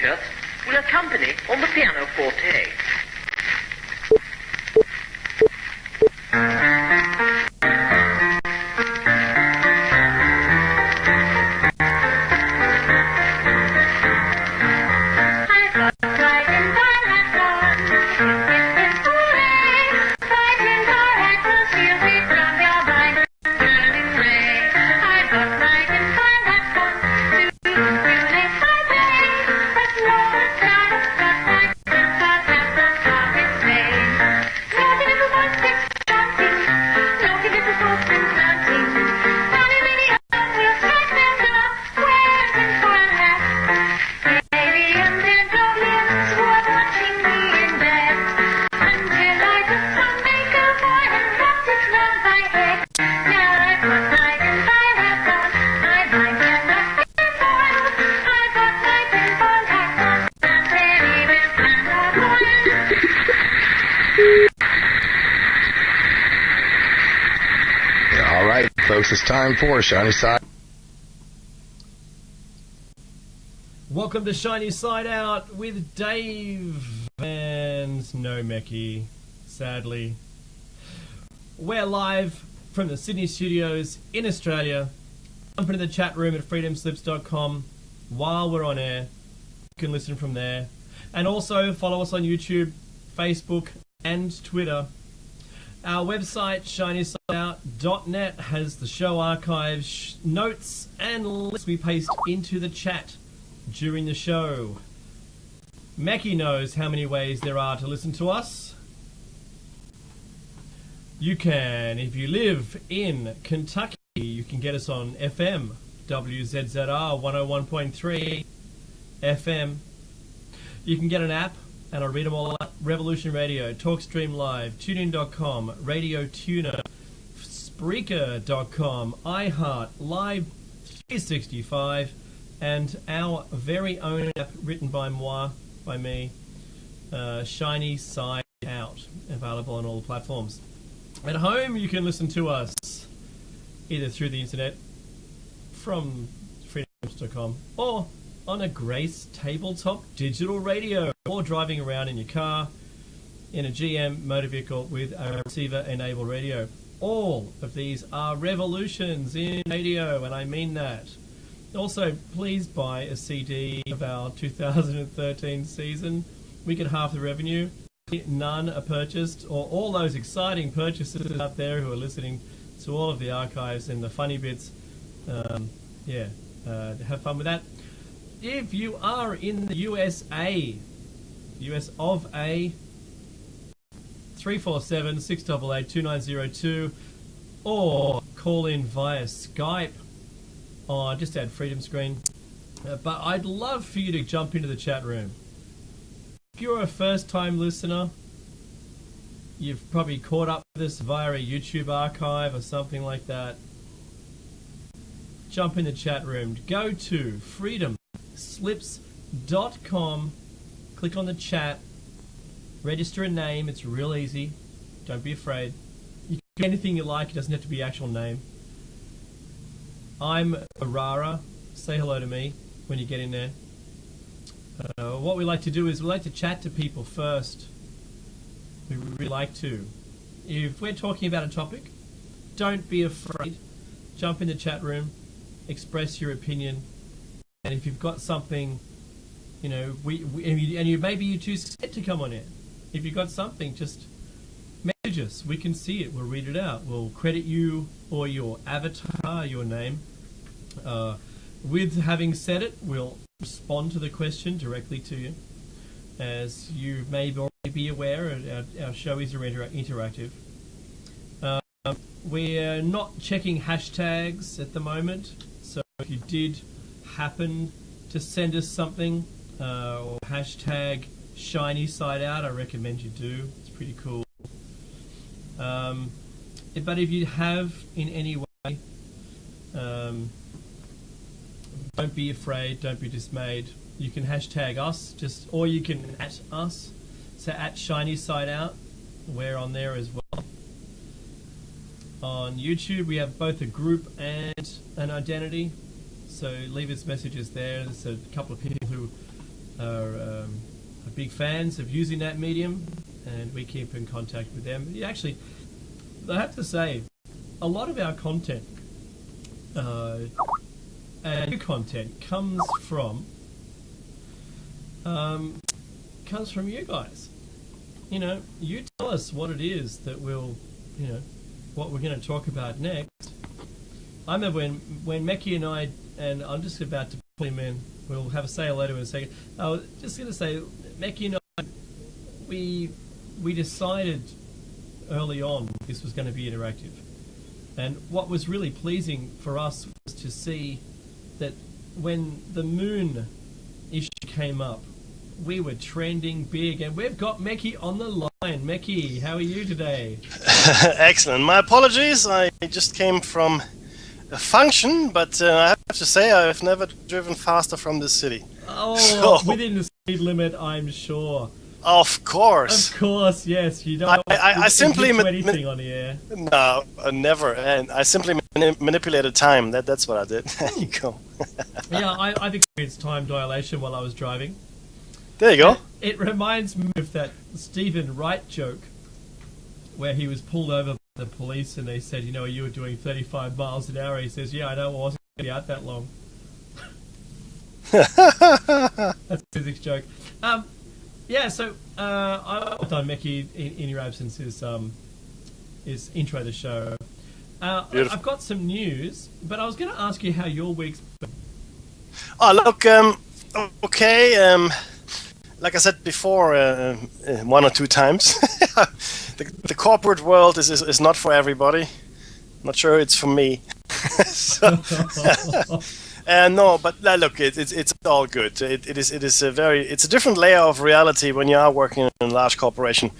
T-shirt will accompany on the pianoforte. It's time for Shiny Side. Welcome to Shiny Side Out with Dave and no Mecky, sadly. We're live from the Sydney studios in Australia. Jump into the chat room at freedomslips.com while we're on air. You can listen from there. And also follow us on YouTube, Facebook and Twitter. Our website, shinysideout.net, has the show archives, notes, and links we paste into the chat during the show. Mackie knows how many ways there are to listen to us. You can, if you live in Kentucky, you can get us on FM, WZZR 101.3 FM. You can get an app, and I'll read them all out. Revolution Radio, TalkStream Live, TuneIn.com, Radio Tuner, Spreaker.com, iHeart, Live 365, and our very own app written by me, Shiny Side Out, available on all the platforms. At home, you can listen to us either through the internet from freedomslips.com or on a Grace tabletop digital radio, or driving around in your car in a GM motor vehicle with a receiver-enabled radio. All of these are revolutions in radio, and I mean that. Also, please buy a CD of our 2013 season. We get half the revenue. None are purchased, or all those exciting purchases out there who are listening to all of the archives and the funny bits. Have fun with that. If you are in the USA, US of A, 347-688-2902, or call in via Skype. Just add Freedom Screen. But I'd love for you to jump into the chat room. If you're a first-time listener, you've probably caught up with us via a YouTube archive or something like that. Jump in the chat room. Go to freedomslips.com, click on the chat, register a name. It's real easy. Don't be afraid. You can do anything you like. It doesn't have to be your actual name. I'm Arara. Say hello to me when you get in there. What we like to do is we like to chat to people first. We really like to. If we're talking about a topic, don't be afraid. Jump in the chat room, express your opinion, and if you've got something, maybe you're too scared to come on air. If you've got something, just message us. We can see it. We'll read it out. We'll credit you or your avatar, your name. With having said it, we'll respond to the question directly to you. As you may already be aware, our show is interactive. We're not checking hashtags at the moment, so if you did happen to send us something, or hashtag Shiny Side Out, I recommend you do. It's pretty cool. But if you have in any way, don't be afraid, don't be dismayed. You can hashtag us, or you can @ us. So @ Shiny Side Out, we're on there as well. On YouTube, we have both a group and an identity. So leave us messages there. There's a couple of people who are big fans of using that medium, and we keep in contact with them. Yeah, actually, I have to say, a lot of our content and new content comes from you guys. You know, you tell us what it is that what we're going to talk about next. I remember when Meki and I'm just about to pull him in. We'll have a say hello to him in a second. I was just going to say, Meki and I, we decided early on this was going to be interactive. And what was really pleasing for us was to see that when the moon issue came up, we were trending big, and we've got Meki on the line. Meki, how are you today? Excellent. My apologies. I just came from a function, but I have to say I've never driven faster from this city. Oh, within the speed limit, I'm sure. Of course. Of course, yes. You don't I simply do anything on the air. No, never. And I simply manipulated time. That's what I did. There you go. Yeah, I've experienced time dilation while I was driving. There you go. It reminds me of that Stephen Wright joke where he was pulled over by the police and they said, you were doing 35 miles an hour. He says, yeah, I know, I wasn't going to be out that long. That's a physics joke. Yeah, so I've done Meki in your absence is intro the show. I've got some news, but I was going to ask you how your week's been. Oh, look, okay. Like I said before, one or two times, the corporate world is not for everybody. Not sure it's for me. No, but look, it's all good. It's a different layer of reality when you are working in a large corporation,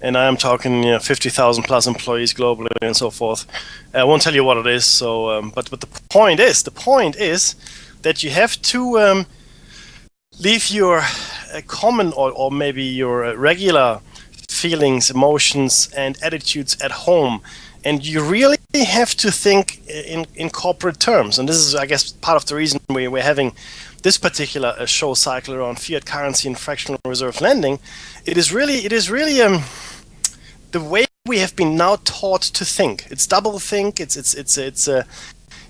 and I am talking 50,000 plus employees globally and so forth. I won't tell you what it is. So, but the point is that you have to leave your common or maybe your regular feelings, emotions, and attitudes at home. And you really have to think in corporate terms. And this is, I guess, part of the reason we're having this particular show cycle around fiat currency and fractional reserve lending. It is really the way we have been now taught to think. It's double think.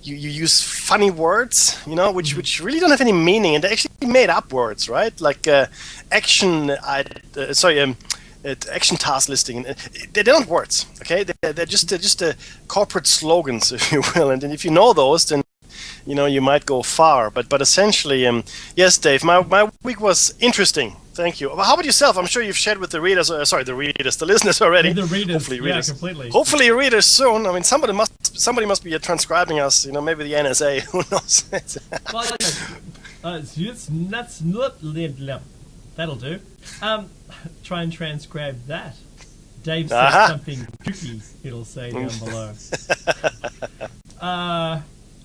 You use funny words, which really don't have any meaning, and they're actually made up words, right? Like action task listing. They're not words, okay? They're just corporate slogans, if you will. And if you know those, then you might go far. But essentially, yes, Dave, my week was interesting. Thank you. How about yourself? I'm sure you've shared with the readers. The listeners already. The readers, hopefully readers. Yeah, completely. Hopefully readers soon. I mean, somebody must be transcribing us. Maybe the NSA. Who knows? That'll do. Try and transcribe that. Dave said something tricky. It'll say down below.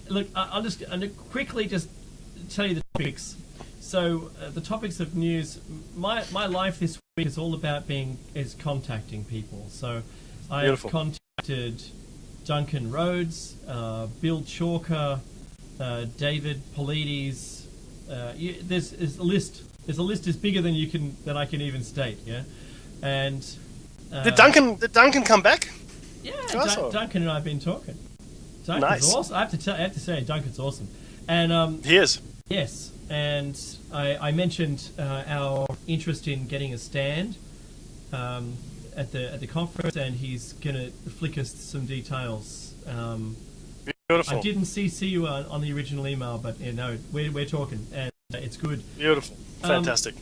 Look, I'm gonna quickly just tell you the topics. So the topics of news. My life this week is all about contacting people. So I have contacted Duncan Rhodes, Bill Chalker, David Polides. There's a list. There's a list is bigger than I can even state. Yeah, and did Duncan come back? Yeah, Duncan and I have been talking. Duncan's nice. Awesome. I have to say, Duncan's awesome, and he is. Yes, and I mentioned our interest in getting a stand at the conference, and he's gonna flick us some details. Beautiful. I didn't CC you on the original email, but no, we're talking, and it's good. Beautiful, fantastic.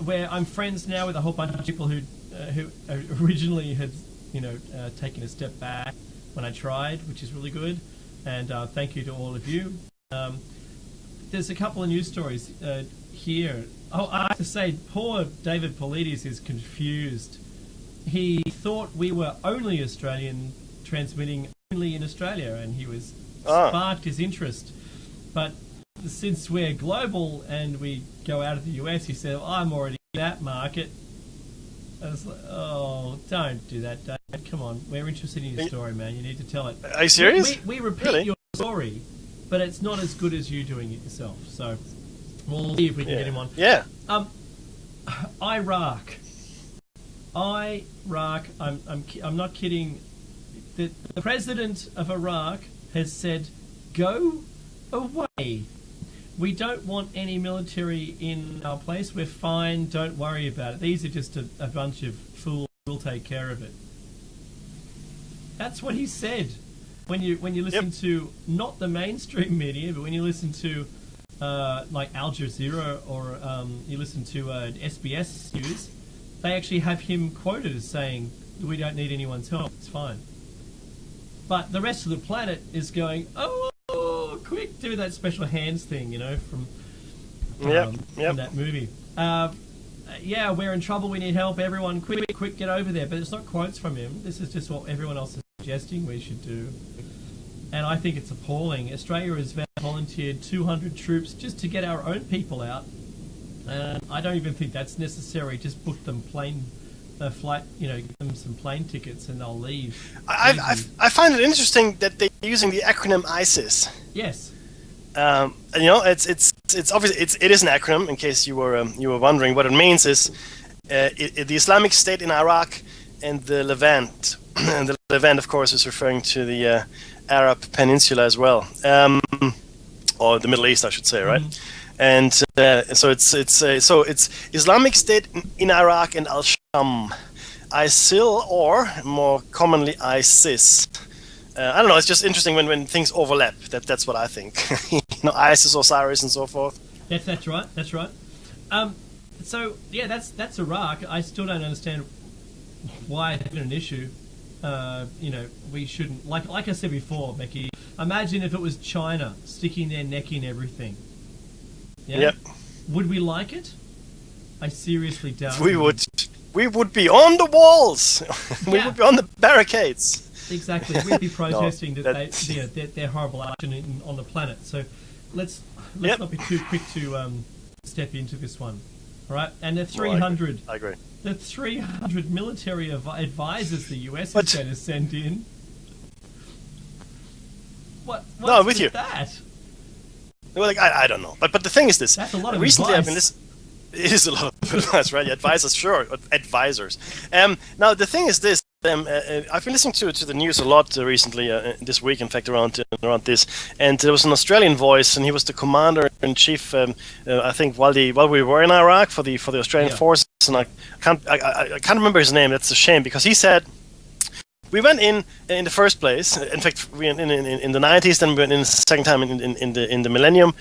Where I'm friends now with a whole bunch of people who originally had taken a step back when I tried, which is really good, and thank you to all of you. There's a couple of news stories here. Oh, I have to say, poor David Polides is confused. He thought we were only Australian, transmitting only in Australia, and he was sparked his interest. But since we're global and we go out of the US, he said, I'm already in that market. I was like, oh, don't do that, Dave. Come on, we're interested in your story, man. You need to tell it. Are you serious? We repeat your story, but it's not as good as you doing it yourself. So We'll see if we can get him on. Yeah. Iraq. I'm not kidding. The president of Iraq has said, "Go away. We don't want any military in our place. We're fine. Don't worry about it. These are just a bunch of fools. We'll take care of it." That's what he said. When you listen to not the mainstream media, but when you listen to like Al Jazeera or you listen to SBS News, they actually have him quoted as saying, "We don't need anyone's help. It's fine." But the rest of the planet is going, "Oh, quick, do that special hands thing," from that movie. Yeah, we're in trouble. We need help. Everyone, quick, get over there. But it's not quotes from him. This is just what everyone else is suggesting we should do. And I think it's appalling. Australia has volunteered 200 troops just to get our own people out. And I don't even think that's necessary. Just book them flight, give them some plane tickets and they'll leave. I find it interesting that they're using the acronym ISIS. Yes. It's obviously it is an acronym. In case you were wondering, what it means is the Islamic State in Iraq and the Levant. And the Levant, of course, is referring to the Arab Peninsula as well, or the Middle East, I should say, right? And so it's Islamic State in Iraq and Al-Sham, ISIL, or more commonly ISIS. I don't know. It's just interesting when things overlap. That's what I think. ISIS, Osiris, and so forth. That's right. That's right. So yeah, that's Iraq. I still don't understand why it's been an issue. We shouldn't, like I said before, Becky. Imagine if it was China sticking their neck in everything. Yeah? Yep. Would we like it? I seriously doubt. We would be on the walls. We would be on the barricades. Exactly. We'd be protesting their horrible action on the planet. So let's not be too quick to step into this one. All right? And the 300. I agree. The 300 military advisors the US is going to send in. What's with that? Well, I don't know, but the thing is this. That's a lot of recently advice. I've been listening. It is a lot of advice, right? Advisors, sure, advisors. Now the thing is this. I've been listening to the news a lot recently, this week, in fact, around this. And there was an Australian voice, and he was the commander in chief. I think while we were in Iraq for the Australian forces, and I can't remember his name. That's a shame, because he said we went in the first place. In fact, we in the 90s. Then we went in the second time in the millennium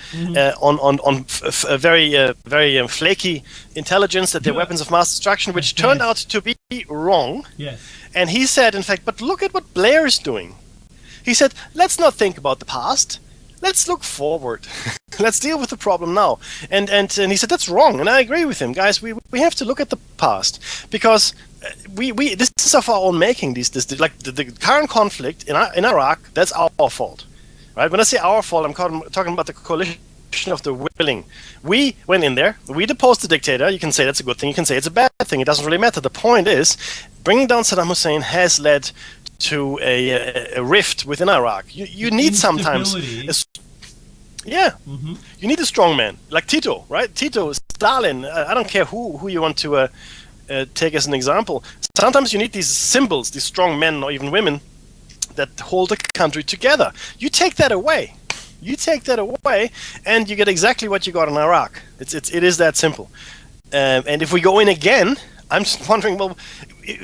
on a very flaky intelligence that they're weapons of mass destruction, which turned out to be wrong. Yes. And he said, in fact, but look at what Blair is doing. He said, let's not think about the past. Let's look forward. Let's deal with the problem now. And he said that's wrong, and I agree with him, guys. We have to look at the past, because we this is of our own making. The current conflict in Iraq, that's our fault, right? When I say our fault, I'm talking about the coalition of the willing. We went in there. We deposed the dictator. You can say that's a good thing. You can say it's a bad thing. It doesn't really matter. The point is, bringing down Saddam Hussein has led to a rift within Iraq. You need sometimes you need a strong man like Tito, right? Tito, Stalin. I don't care who you want to take as an example. Sometimes you need these symbols, these strong men or even women that hold the country together. You take that away, and you get exactly what you got in Iraq. It is that simple. And if we go in again, I'm just wondering, well,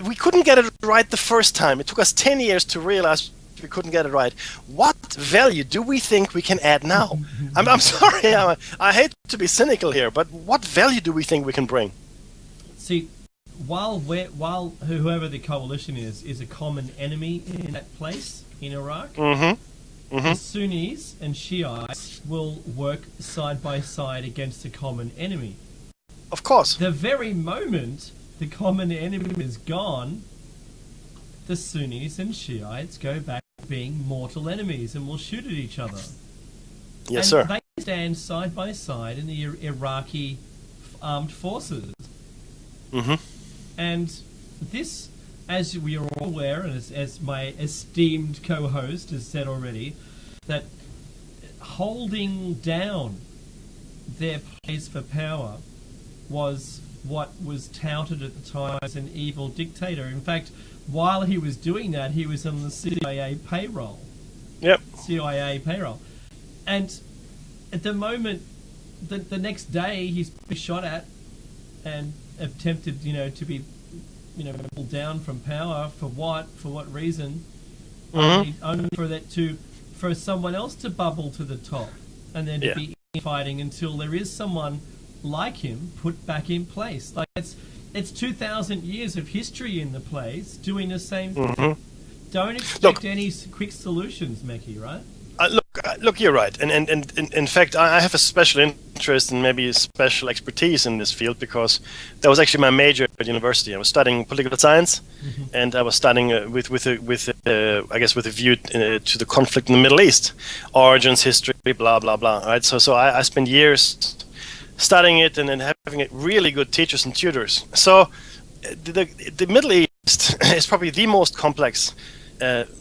we couldn't get it right the first time. It took us 10 years to realize we couldn't get it right. What value do we think we can add now? I'm sorry, I hate to be cynical here, but what value do we think we can bring? See, while whoever the coalition is a common enemy in that place in Iraq, the Sunnis and Shiites will work side by side against a common enemy. Of course. The very moment the common enemy is gone, the Sunnis and Shiites go back to being mortal enemies and will shoot at each other. Yes, and sir. They stand side by side in the Iraqi armed forces. And this, as we are all aware, and as my esteemed co-host has said already, that holding down their place for power was what was touted at the time as an evil dictator. In fact, while he was doing that, he was on the CIA payroll. Yep. CIA payroll. And at the moment, the next day, he's been shot at and attempted, to be, pulled down from power. For what? For what reason? Only for someone else to bubble to the top, and then to be fighting until there is someone like him put back in place. Like it's 2,000 years of history in the place doing the same thing. Don't expect any quick solutions, Meki, right? Look, you're right, and in fact, I have a special interest and maybe a special expertise in this field because that was actually my major at university. I was studying political science, and I was studying with a view to the conflict in the Middle East, origins, history, blah blah blah. Right, so I spent years studying it and then having really good teachers and tutors. So the Middle East is probably the most complex.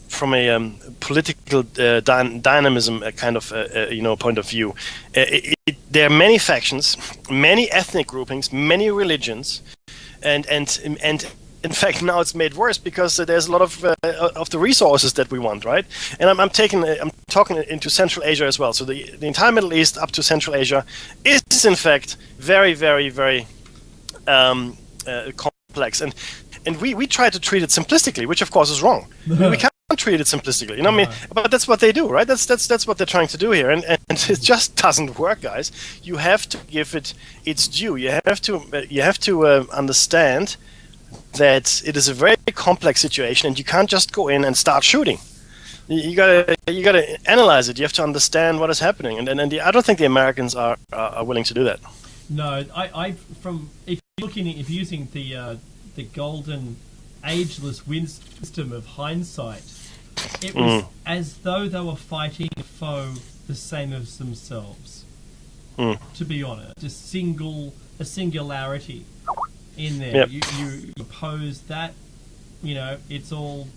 From a political dynamism kind of point of view, there are many factions, many ethnic groupings, many religions, and in fact now it's made worse because there's a lot of the resources that we want, right? And I'm talking into Central Asia as well. So the entire Middle East up to Central Asia is in fact very, very, very complex. And we try to treat it simplistically, which of course is wrong. We can't treat it simplistically, what I mean? But that's what they do, right? That's what they're trying to do here, and it just doesn't work, guys. You have to give it its due. You have to understand that it is a very complex situation, and you can't just go in and start shooting. You gotta analyze it. You have to understand what is happening, and I don't think the Americans are willing to do that. No, if you're using the golden, ageless wisdom of hindsight, it was as though they were fighting a foe the same as themselves. To be honest, a singularity in there. Yep. You oppose that. It's all.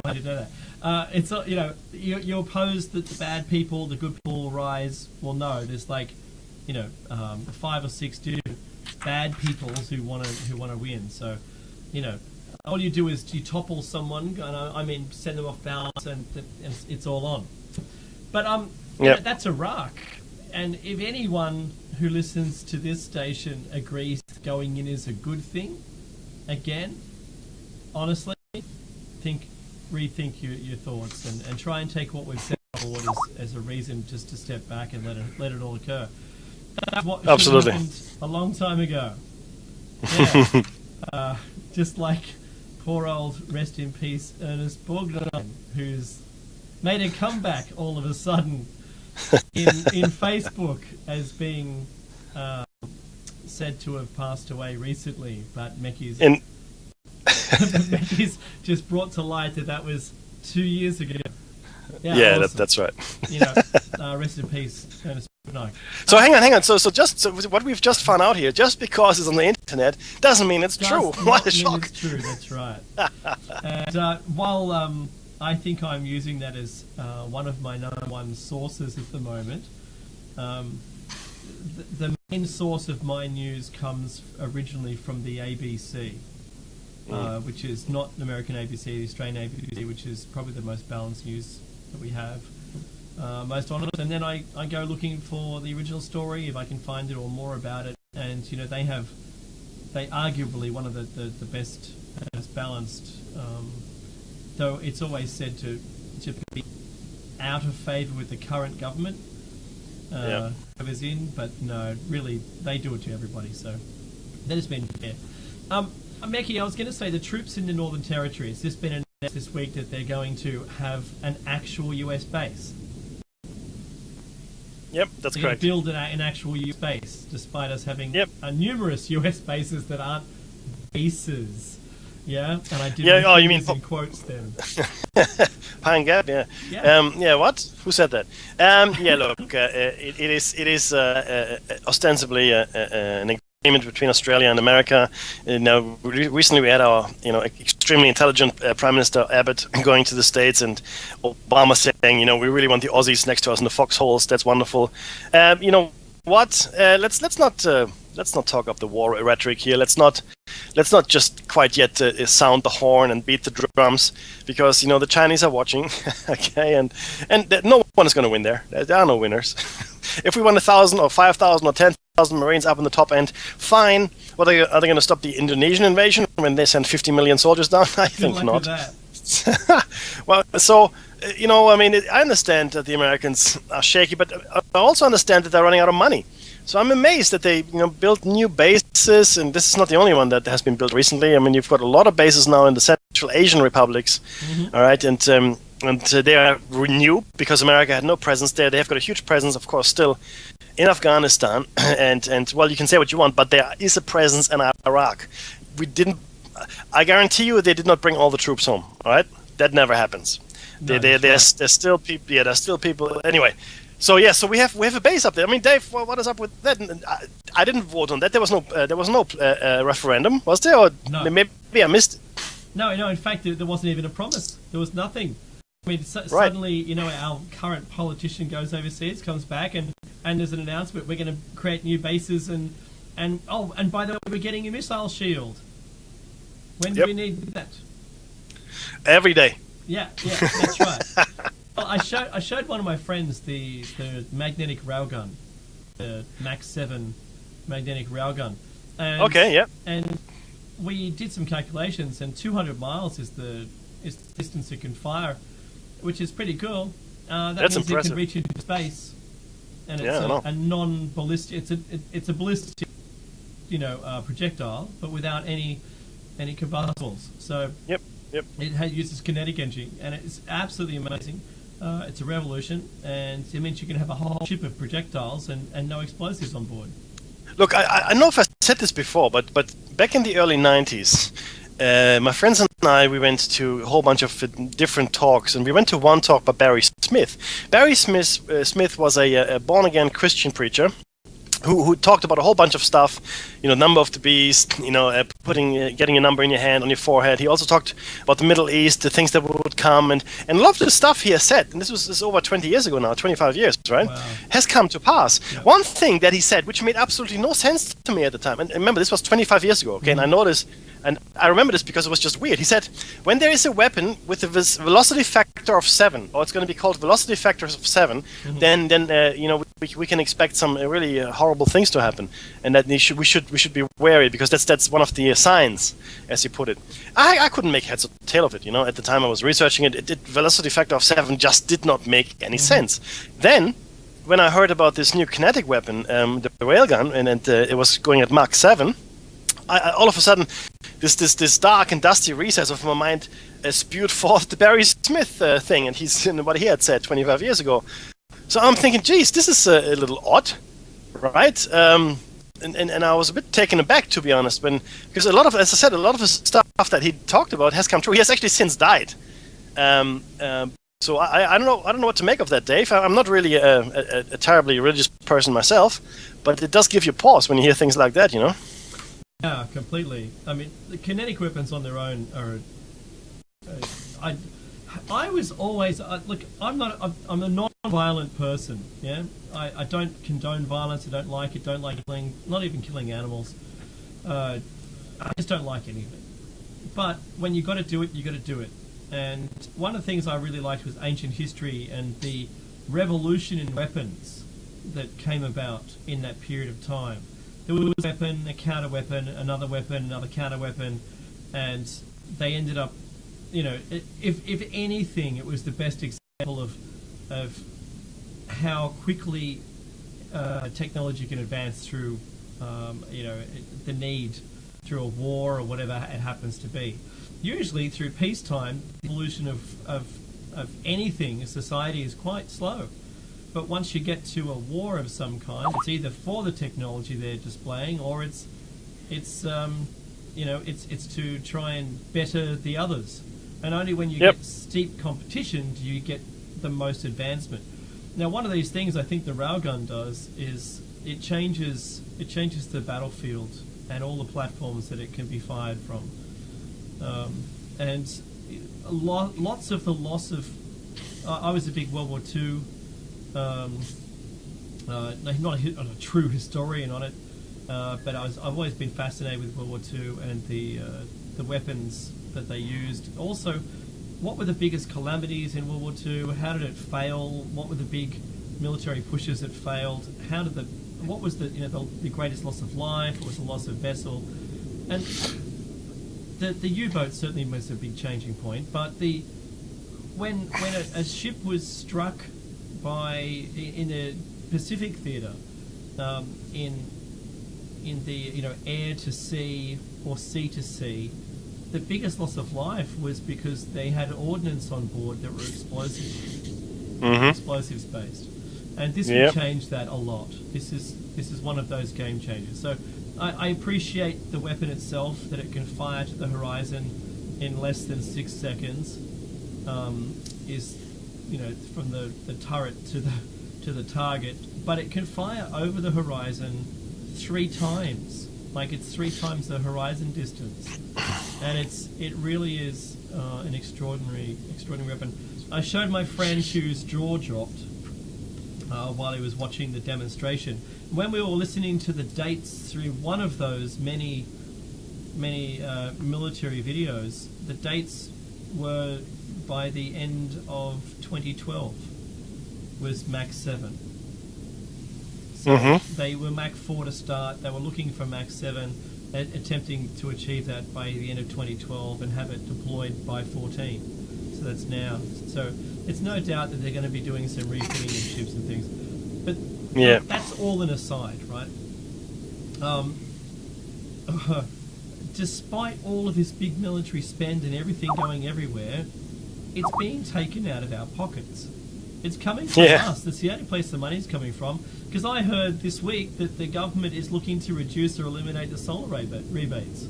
Why did you know that? It's all, you oppose that the bad people, the good people will rise. Well, no, there's 5 or 6 bad peoples who want to win. So, all you do is you topple someone, send them off balance, and it's all on. But that's Iraq, and if anyone who listens to this station agrees going in is a good thing, again, honestly, rethink your thoughts and try and take what we've said on board as a reason just to step back and let it all occur. That's what absolutely happened a long time ago. Yeah. Just like poor old, rest in peace, Ernest Borgnine, who's made a comeback all of a sudden in Facebook as being said to have passed away recently, but Meki's just brought to light that was 2 years ago. Yeah, awesome. That's right. Rest in peace, Ernest Borgnine. So hang on. So what we've just found out here, just because it's on the internet, doesn't mean it's true. What a shock! It's true. That's right. And while I think I'm using that as one of my number one sources at the moment, the main source of my news comes originally from the ABC, which is not the American ABC, the Australian ABC, which is probably the most balanced news that we have. Most honest, and then I go looking for the original story if I can find it or more about it, and they arguably one of the best and most balanced, though it's always said to be out of favour with the current government whoever's in, but no, really they do it to everybody, so that has been fair. Meki, I was going to say the troops in the Northern Territory, it's just been announced this week that they're going to have an actual US base. Yep, that's They're correct. Build an actual US base, despite us having numerous US bases that aren't bases. Yeah, and I did. Yeah, you mean in quotes then. Pine Gap, yeah. Yeah. What? Who said that? Look, it is ostensibly an agreement between Australia and America. Recently we had our extremely intelligent Prime Minister Abbott going to the States, and Obama saying we really want the Aussies next to us in the foxholes. That's wonderful. what? Let's not talk up the war rhetoric here. Let's not just quite yet sound the horn and beat the drums, because the Chinese are watching. Okay, and no one is going to win there. There are no winners. If we want 1,000 or 5,000 or 10,000 Marines up in the top end, fine. What are they going to stop the Indonesian invasion when they send 50 million soldiers down? I think not. Well, so I understand that the Americans are shaky, but I also understand that they're running out of money. So I'm amazed that they built new bases, and this is not the only one that has been built recently. I mean, you've got a lot of bases now in the Central Asian republics, all right, and they are new because America had no presence there. They have got a huge presence, of course, still in Afghanistan, and well, you can say what you want, but there is a presence in Iraq. I guarantee you, they did not bring all the troops home. All right, that never happens. No, there's still people. Yeah, there's still people. Anyway. So we have a base up there. I mean, Dave, what is up with that? I didn't vote on that. There was no referendum, was there? Or no. Maybe I missed it. No. In fact, there wasn't even a promise. There was nothing. I mean, suddenly, our current politician goes overseas, comes back, and there's an announcement: we're going to create new bases, and by the way, we're getting a missile shield. When do we need that? Every day. Yeah, that's right. Well, I showed one of my friends the magnetic railgun, the Max 7 magnetic railgun. And we did some calculations, and 200 miles is the distance it can fire, which is pretty cool. That's means impressive. It can reach into space, and it's a non-ballistic. It's a ballistic, projectile, but without any combustibles. So Yep. It uses kinetic energy, and it's absolutely amazing. It's a revolution, and it means you can have a whole ship of projectiles and no explosives on board. Look, I know if I said this before, but back in the early 90s, my friends and I, we went to a whole bunch of different talks, and we went to one talk by Barry Smith. Barry Smith was a born-again Christian preacher who talked about a whole bunch of stuff, number of the beast, getting a number in your hand, on your forehead. He also talked about the Middle East, the things that would come, and a lot of the stuff he has said, and this is over 20 years ago now, 25 years, right, wow, has come to pass. Yep. One thing that he said, which made absolutely no sense to me at the time, and remember, this was 25 years ago, okay, and I know this, and I remember this because it was just weird. He said, when there is a weapon with a velocity factor of 7, or it's going to be called velocity factors of 7, then we can expect some really horrible things to happen, and that we should be wary, because that's one of the signs, as you put it. I couldn't make heads or tail of it. At the time I was researching it, velocity factor of 7 just did not make any sense. Then, when I heard about this new kinetic weapon, the railgun, and it was going at Mach 7. I all of a sudden, this dark and dusty recess of my mind spewed forth the Barry Smith thing, and what he had said 25 years ago. So I'm thinking, geez, this is a little odd, right? And I was a bit taken aback, to be honest, because a lot of the stuff that he talked about has come true. He has actually since died. So I don't know what to make of that, Dave. I'm not really a terribly religious person myself, but it does give you pause when you hear things like that, Yeah, completely. I mean, the kinetic weapons on their own are. I was always look. I'm a non-violent person. Yeah, I don't condone violence. I don't like it. Don't like killing. Not even killing animals. I just don't like any of it. But when you got to do it, you got to do it. And one of the things I really liked was ancient history and the revolution in weapons that came about in that period of time. There was a weapon, a counter weapon, another counter weapon, and they ended up, if anything, it was the best example of how quickly technology can advance through, the need through a war or whatever it happens to be. Usually through peacetime, the evolution of anything, a society is quite slow. But once you get to a war of some kind, it's either for the technology they're displaying, or it's to try and better the others. And only when you get steep competition do you get the most advancement. Now, one of these things I think the railgun does is it changes the battlefield and all the platforms that it can be fired from, and lots of the loss of. I was a big World War II not a true historian on it, but I've always been fascinated with World War II and the weapons that they used. Also, what were the biggest calamities in World War II? How did it fail? What were the big military pushes that failed? What was the greatest loss of life? What was the loss of vessel? And the U-boat certainly was a big changing point. But when a ship was struck in the Pacific theater, in the air to sea or sea to sea, the biggest loss of life was because they had ordnance on board that were explosives based, and this will change that a lot. This is one of those game changers. So I appreciate the weapon itself, that it can fire to the horizon in less than 6 seconds. Is from the turret to the target, but it can fire over the horizon 3 times. Like, it's 3 times the horizon distance, and it really is an extraordinary weapon. I showed my friend whose jaw dropped while he was watching the demonstration. When we were listening to the dates through one of those many military videos, the dates were by the end of 2012 was Mach 7. So they were Mach 4 to start. They were looking for Mach 7, attempting to achieve that by the end of 2012 and have it deployed by 14. So that's now. So it's no doubt that they're going to be doing some refitting of ships and things. But that's all an aside, right? Despite all of this big military spend and everything going everywhere, it's being taken out of our pockets. It's coming from us. That's the only place the money's coming from. Because I heard this week that the government is looking to reduce or eliminate the solar rebates.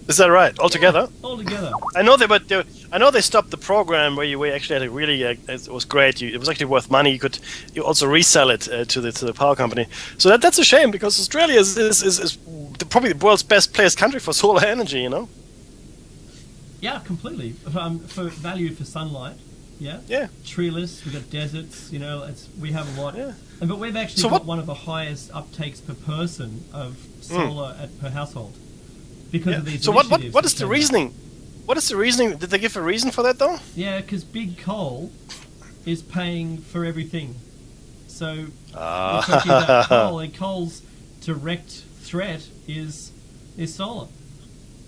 Is that right? Altogether? Yeah, altogether. I know they stopped the program where you actually had a really. It was great. It was actually worth money. You also resell it to the power company. So that's a shame, because Australia is probably the world's best placed country for solar energy. Yeah, completely. For value for sunlight. Yeah. Yeah. Treeless. We've got deserts. We have a lot. Yeah. But we've actually got one of the highest uptakes per person of solar per household because of these. So what is the reasoning? What is the reasoning? Did they give a reason for that though? Yeah, because big coal is paying for everything. So we're talking about coal, and coal's direct threat is solar.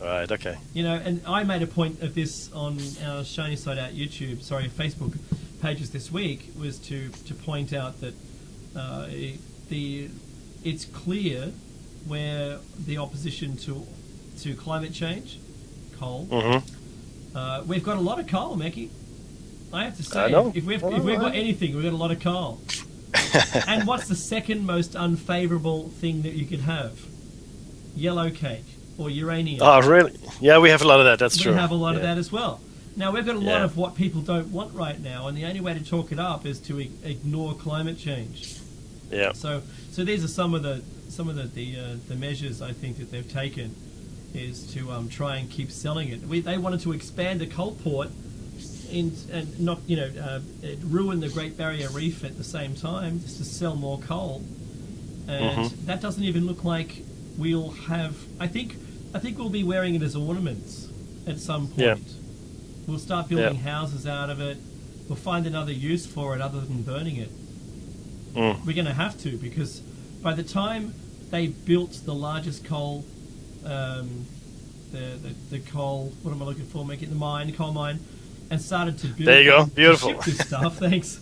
Right, okay. And I made a point of this on our Shiny Side Out Facebook pages this week, was to point out that it's clear where the opposition to climate change, coal. We've got a lot of coal, Mackie. I have to say, if we've got anything, we've got a lot of coal. And what's the second most unfavourable thing that you could have? Yellow cake. Or uranium. Oh, really? Yeah, we have a lot of that. That's true. We have a lot of that as well. Now, we've got a lot of what people don't want right now, and the only way to talk it up is to ignore climate change. Yeah. So these are some of the measures I think that they've taken, is to try and keep selling it. They wanted to expand the coal port and not ruin the Great Barrier Reef at the same time, just to sell more coal, and that doesn't even look like we'll have. I think we'll be wearing it as ornaments at some point. Yeah. We'll start building houses out of it. We'll find another use for it other than burning it. We're going to have to, because by the time they built the largest coal, the coal, what am I looking for? Making the coal mine, and started to build. There you go, beautiful. Ship this stuff. Thanks.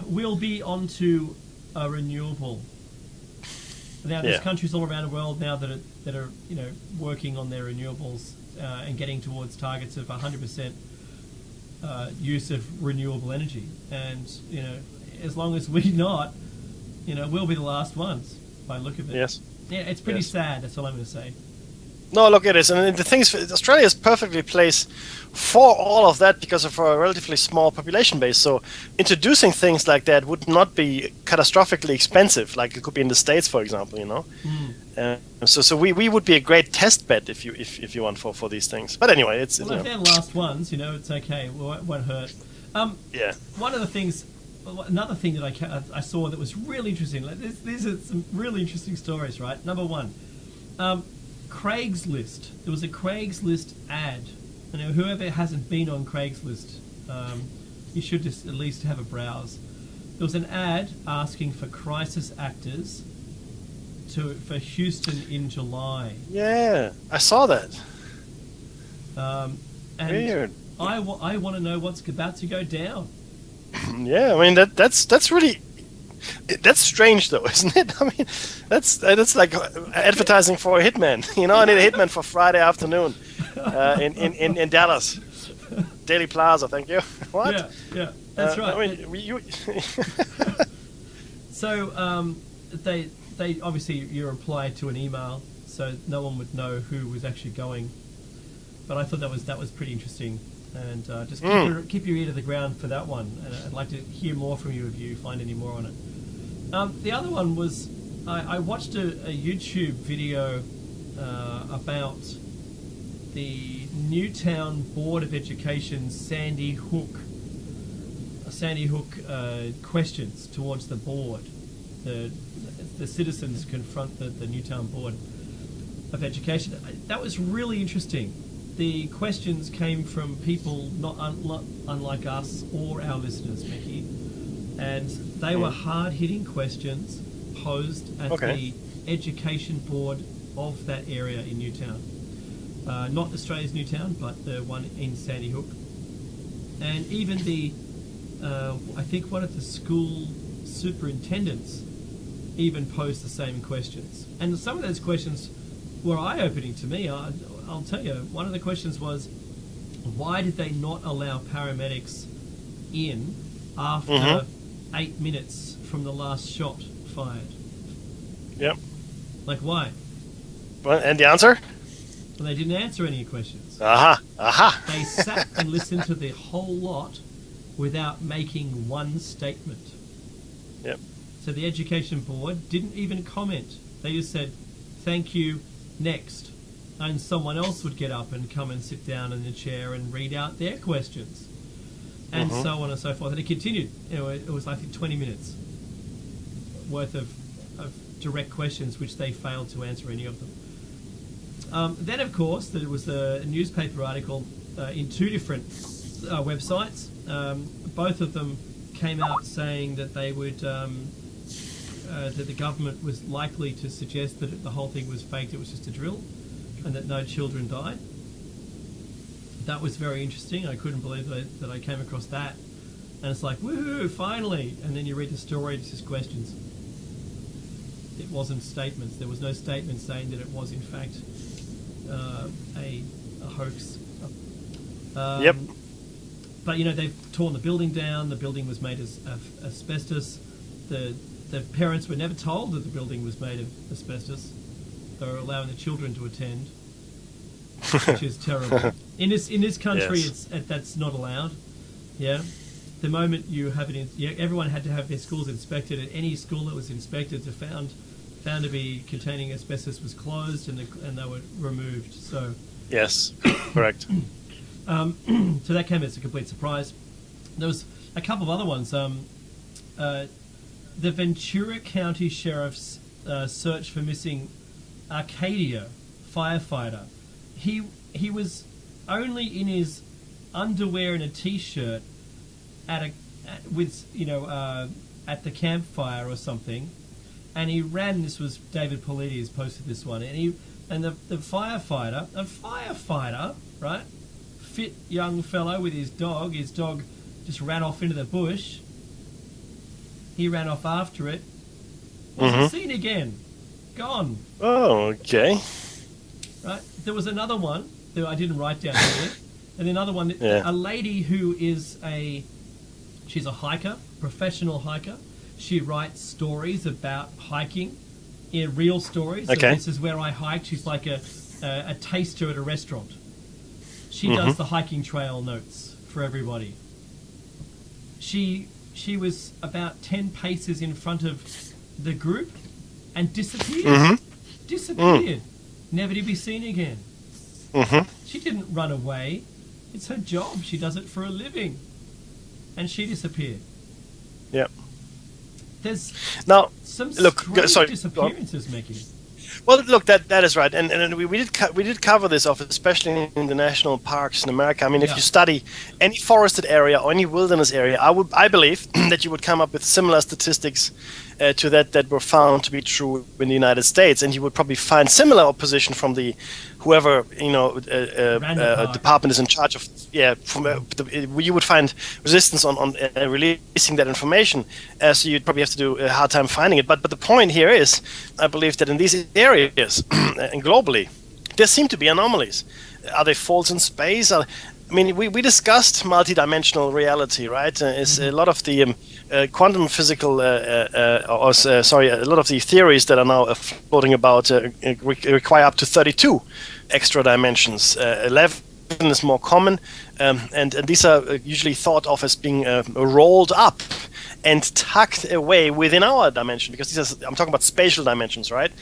We'll be onto a renewable. Now, there's countries all around the world now that are working on their renewables and getting towards targets of 100% use of renewable energy. And as long as we're not, we'll be the last ones by the look of it. Yes. Yeah, it's pretty sad. That's all I'm going to say. No, look, it is. And the thing is, Australia is perfectly placed for all of that because of our relatively small population base. So introducing things like that would not be catastrophically expensive, like it could be in the States, for example, So we would be a great test bed if you want for these things. But anyway, it's... Well, if they're last ones, it's okay. It won't hurt. One of the things another thing that I saw that was really interesting. Like these are some really interesting stories, right? Number one, Craigslist. There was a Craigslist ad. Whoever hasn't been on Craigslist, you should just at least have a browse. There was an ad asking for crisis actors for Houston in July. Yeah, I saw that. And Weird. I want to know what's about to go down. Yeah, I mean that's really that's strange though, isn't it? I mean, that's like advertising for a hitman. I need a hitman for Friday afternoon in Dallas, Daily Plaza. Thank you. What? Yeah, that's right. I mean, you. So they obviously you reply to an email, so no one would know who was actually going. But I thought that was pretty interesting, and just keep your ear to the ground for that one. And I'd like to hear more from you if you find any more on it. The other one was I watched a YouTube video about the Newtown Board of Education's Sandy Hook questions towards the board. The citizens confront the Newtown Board of Education. That was really interesting. The questions came from people not unlike us or our listeners, Mickey, and they were hard-hitting questions posed at the education board of that area in Newtown. Not Australia's Newtown, but the one in Sandy Hook. And even I think one of the school superintendents even posed the same questions. And some of those questions were eye-opening to me. I'll tell you, one of the questions was, why did they not allow paramedics in after 8 minutes from the last shot fired? Yep. Like, why? Well, and the answer? Well, they didn't answer any questions. Aha. They sat and listened to the whole lot without making one statement. Yep. So the education board didn't even comment. They just said, thank you, next. And someone else would get up and come and sit down in the chair and read out their questions. And so on and so forth. And it continued. It was, I think, 20 minutes worth of direct questions, which they failed to answer any of them. Then, of course, there was a newspaper article in two different websites. Both of them came out saying that they would... that the government was likely to suggest that the whole thing was faked, it was just a drill, and that no children died. That was very interesting. I couldn't believe that I came across that. And it's like, woohoo, finally! And then you read the story, it's just questions. It wasn't statements. There was no statement saying that it was, in fact, a hoax. Yep. But, they've torn the building down. The building was made of asbestos. The parents were never told that the building was made of asbestos. They were allowing the children to attend, which is terrible. In this country, Yes. That's not allowed. Yeah, the moment you have everyone had to have their schools inspected, and any school that was inspected found to be containing asbestos was closed, and they were removed. So Yes, correct. so that came as a complete surprise. There was a couple of other ones. The Ventura County Sheriff's search for missing Arcadia firefighter. He was only in his underwear and a t-shirt at the campfire or something, and he ran. This was David Paulides posted this one, and the firefighter, right, fit young fellow with his dog. His dog just ran off into the bush. He ran off after it. Wasn't seen again. Gone. Oh, okay. Right. There was another one that I didn't write down here, and another one. A lady who is she's a hiker, professional hiker. She writes stories about hiking, real stories. So Okay. this is where I hiked. She's like a taster at a restaurant. She does the hiking trail notes for everybody. She was about 10 paces in front of the group and disappeared. Disappeared. Never to be seen again. She didn't run away. It's her job. She does it for a living. And she disappeared. Yeah. there's Now, some look, strange sorry, disappearances, Mickey. well, look, that is right, and we did cover this off, especially in the national parks in America. I mean, if Yeah. you study any forested area or any wilderness area, I believe that you would come up with similar statistics to that were found to be true in the United States, and you would probably find similar opposition from the whoever department is in charge of. Yeah, you would find resistance on releasing that information, so you'd probably have to do a hard time finding it. But the point here is, I believe that in these areas and globally, there seem to be anomalies. Are they faults in space? I mean, we discussed multidimensional reality, right? Is a lot of the quantum physical, a lot of the theories that are now floating about require up to 32 extra dimensions. 11 is more common, and these are usually thought of as being rolled up and tucked away within our dimension, because I'm talking about spatial dimensions, right?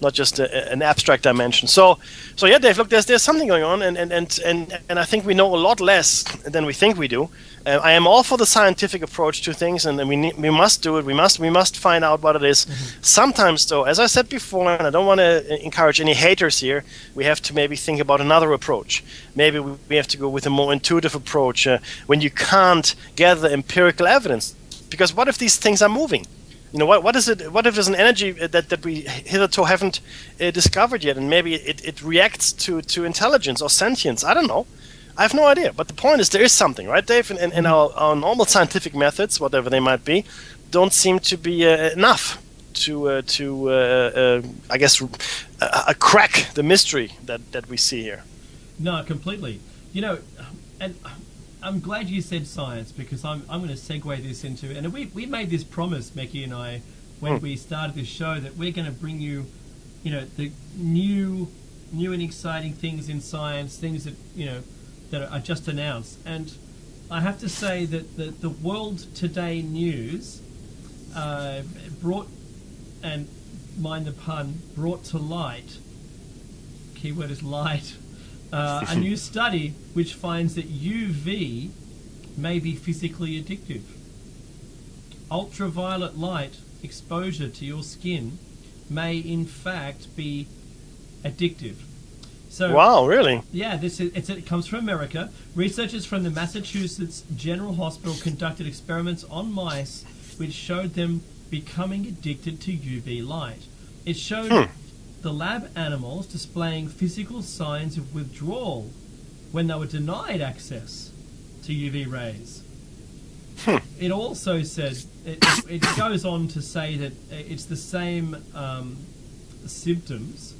Not just an abstract dimension. So yeah, Dave. Look, there's something going on, and I think we know a lot less than we think we do. I am all for the scientific approach to things, and we must do it. We must find out what it is. Mm-hmm. Sometimes, though, as I said before, and I don't want to encourage any haters here, we have to maybe think about another approach. Maybe we have to go with a more intuitive approach when you can't gather empirical evidence. Because what if these things are moving? You know, what is it? What if there's an energy that we hitherto haven't discovered yet, and maybe it reacts to intelligence or sentience? I don't know. I have no idea. But the point is, there is something, right, Dave? And our normal scientific methods, whatever they might be, don't seem to be enough to I guess, crack the mystery that we see here. No, completely. You know, and I'm glad you said science, because I'm going to segue this into, and we made this promise, Mickey and I, when we started this show, that we're going to bring you, the new and exciting things in science, things that that are just announced. And I have to say that the World Today news brought, and mind the pun, brought to light, keyword is light, a new study which finds that UV may be physically addictive. Ultraviolet light exposure to your skin may in fact be addictive. So, wow, really? Yeah, it comes from America. Researchers from the Massachusetts General Hospital conducted experiments on mice which showed them becoming addicted to UV light. It showed the lab animals displaying physical signs of withdrawal when they were denied access to UV rays. It also said, it goes on to say that it's the same symptoms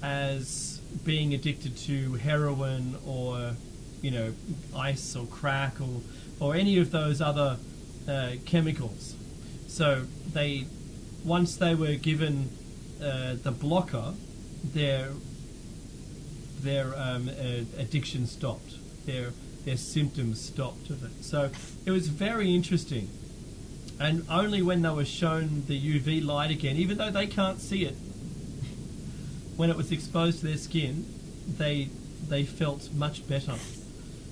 as being addicted to heroin or, ice or crack or any of those other chemicals. So once they were given the blocker, their addiction stopped. Their symptoms stopped of it. So it was very interesting. And only when they were shown the UV light again, even though they can't see it, when it was exposed to their skin, they felt much better.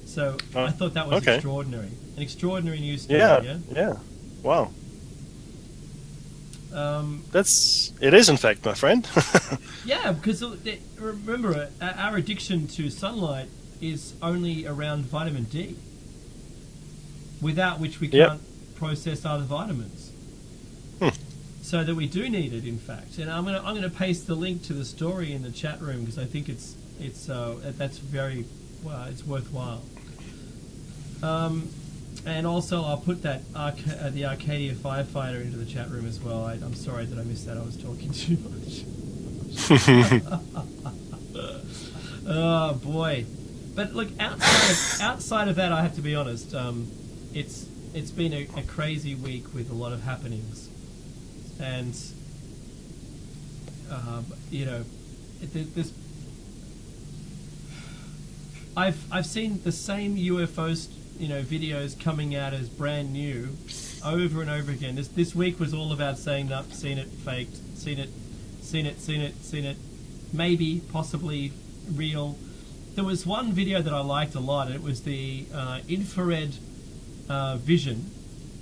So I thought that was extraordinary. An extraordinary news story. Yeah. Wow. It is, in fact, my friend. Yeah, because remember, our addiction to sunlight is only around vitamin D, without which we can't process other vitamins. So that we do need it, in fact. And I'm gonna paste the link to the story in the chat room, because I think it's very it's worthwhile. And also I'll put that the Arcadia Firefighter into the chat room as well. I'm sorry that I missed that. I was talking too much. Oh boy! But look, outside of that, I have to be honest. It's been a crazy week with a lot of happenings, and this. I've seen the same UFOs, videos coming out as brand new over and over again. This week was all about saying, "Nope, seen it, faked, seen it, maybe, possibly real." There was one video that I liked a lot. It was the infrared vision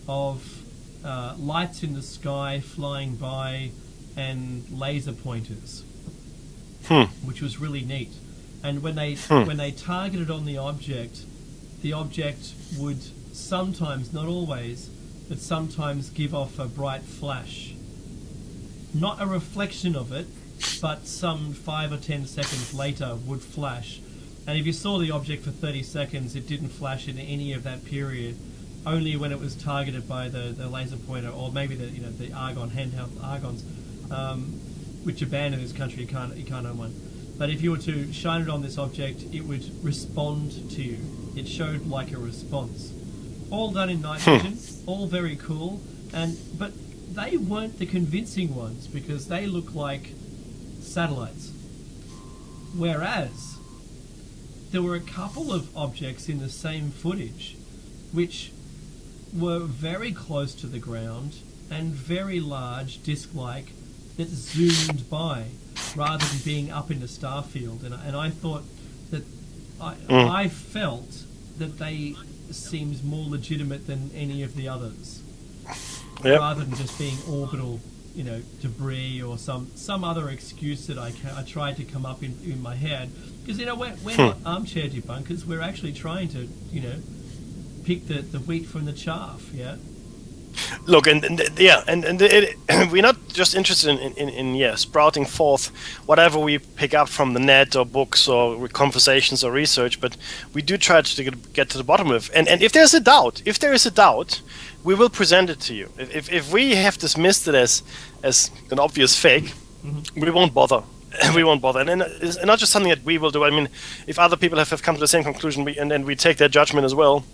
of lights in the sky flying by and laser pointers, which was really neat. And when they targeted on the object would sometimes, not always, but sometimes give off a bright flash. Not a reflection of it, but some 5 or 10 seconds later would flash. And if you saw the object for 30 seconds, it didn't flash in any of that period. Only when it was targeted by the laser pointer, or maybe the Argon handheld Argons, which are banned in this country. You can't own one. But if you were to shine it on this object, it would respond to you. It showed like a response. All done in night vision, all very cool. But they weren't the convincing ones because they look like satellites. Whereas there were a couple of objects in the same footage which were very close to the ground and very large, disc-like, that zoomed by rather than being up in the star field. And I thought that I felt that they seemed more legitimate than any of the others, rather than just being orbital, debris or some other excuse that I tried to come up in my head. Because we're not armchair debunkers. We're actually trying to pick the wheat from the chaff. Yeah. Look, and we're not just interested in sprouting forth whatever we pick up from the net or books or conversations or research, but we do try to get to the bottom of it. And if there is a doubt, we will present it to you. If we have dismissed it as an obvious fake, we won't bother. We won't bother, and it's not just something that we will do. I mean, if other people have come to the same conclusion, and then we take their judgment as well,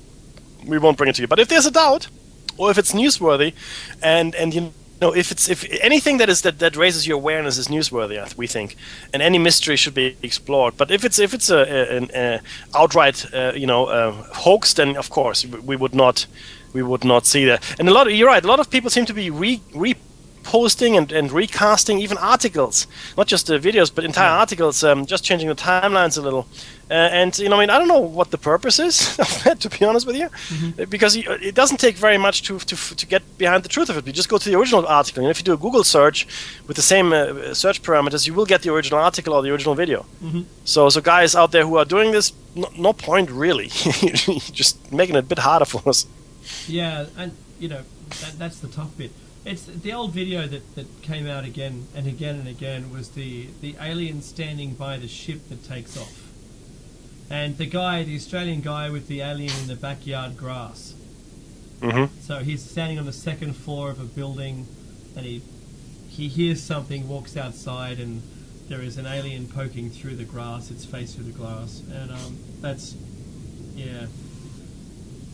we won't bring it to you. But if there's a doubt, or if it's newsworthy, and if anything that raises your awareness is newsworthy, we think, and any mystery should be explored. But if it's an outright hoax, then of course we would not see that. And you're right. A lot of people seem to be reposting and recasting even articles, not just videos, but entire articles, just changing the timelines a little. I don't know what the purpose is of that, to be honest with you, because it doesn't take very much to get behind the truth of it. You just go to the original article, and if you do a Google search with the same search parameters, you will get the original article or the original video. So guys out there who are doing this, no point really. Just making it a bit harder for us. Yeah, and that's the tough bit. It's the old video that came out again and again and again was the alien standing by the ship that takes off. And the Australian guy with the alien in the backyard grass. So he's standing on the second floor of a building and he hears something, walks outside, and there is an alien poking through the grass, its face through the glass. And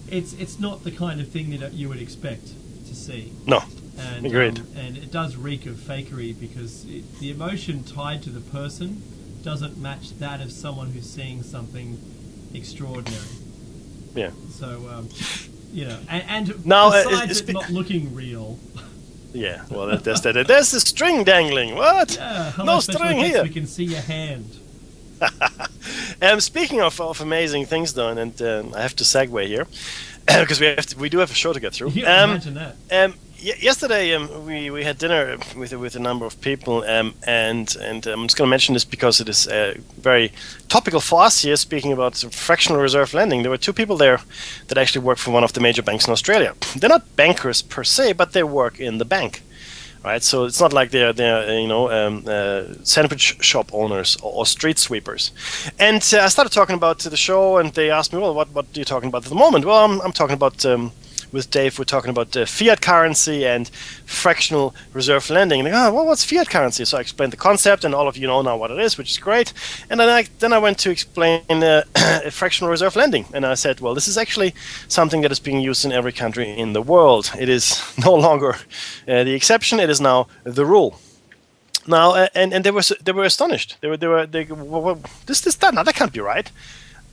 it's not the kind of thing that you would expect to see. No. And, agreed. And it does reek of fakery because the emotion tied to the person doesn't match that of someone who's seeing something extraordinary. Yeah. So, and now, besides it not looking real. Yeah, well, there's the string dangling. What? Yeah, no string here. We can see your hand. Speaking of amazing things, though, and I have to segue here because we do have a show to get through. Yeah, imagine that. Yesterday we had dinner with a number of people, and I'm just going to mention this because it is very topical for us here. Speaking about fractional reserve lending, there were two people there that actually work for one of the major banks in Australia. They're not bankers per se, but they work in the bank, right? So it's not like they're sandwich shop owners or street sweepers. And I started talking about the show, and they asked me, well, what are you talking about at the moment? Well, I'm talking about. With Dave, we're talking about fiat currency and fractional reserve lending. And they go, well, what's fiat currency? So I explained the concept, and all of you know now what it is, which is great. And then I went to explain fractional reserve lending. And I said, well, this is actually something that is being used in every country in the world. It is no longer the exception. It is now the rule. Now, and they were astonished. They were well, that can't be right.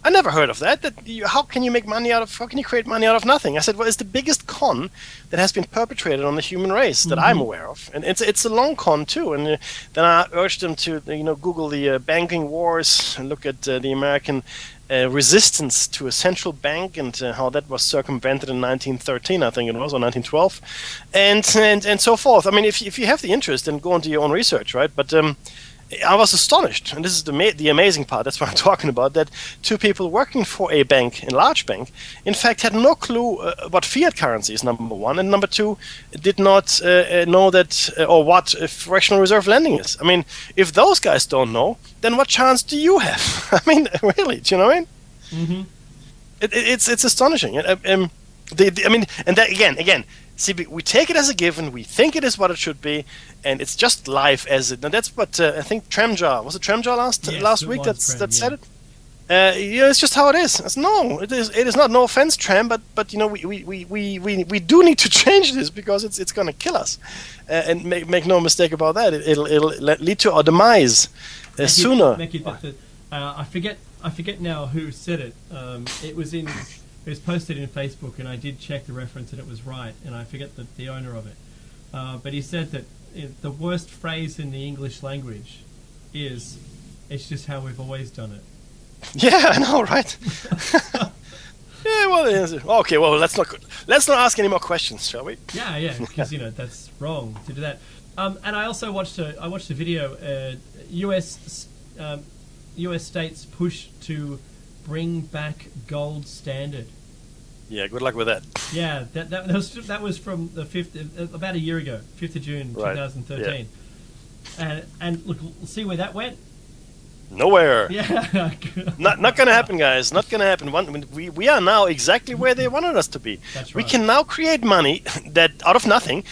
I never heard of that. How can you make money how can you create money out of nothing? I said, well, it's the biggest con that has been perpetrated on the human race that I'm aware of, and it's a long con too. And then I urged them to Google the banking wars and look at the American resistance to a central bank and how that was circumvented in 1913, I think it was, or 1912, and so forth. I mean, if you have the interest, then go into your own research, right? But I was astonished, and this is the amazing part. That's what I'm talking about. That two people working for a bank, a large bank, in fact, had no clue what fiat currency is. Number one, and number two, did not know that or what fractional reserve lending is. I mean, if those guys don't know, then what chance do you have? I mean, really, do you know what I mean? Mm-hmm. It's astonishing. I mean, and that again. See, we take it as a given. We think it is what it should be, and it's just life as it. And that's what I think Tremjar was. It Tremjar last week that said it. It's just how it is. It is not. No offense, Trem, but we do need to change this because it's going to kill us. And make no mistake about that. It'll lead to our demise sooner. I forget now who said it. It was posted in Facebook, and I did check the reference, and it was right. And I forget the owner of it, but he said that the worst phrase in the English language is, "It's just how we've always done it." Yeah, I know, right? Yeah, well, okay. Well, let's not ask any more questions, shall we? Yeah, because that's wrong to do that. And I also watched a video. U.S. states push to bring back gold standard. Yeah, good luck with that. Yeah, that was from the 5th, about a year ago, 5th of June, right. 2013. Yeah. And look, see where that went? Nowhere. Yeah. not going to happen, guys. Not going to happen. We are now exactly where they wanted us to be. That's right. We can now create money that out of nothing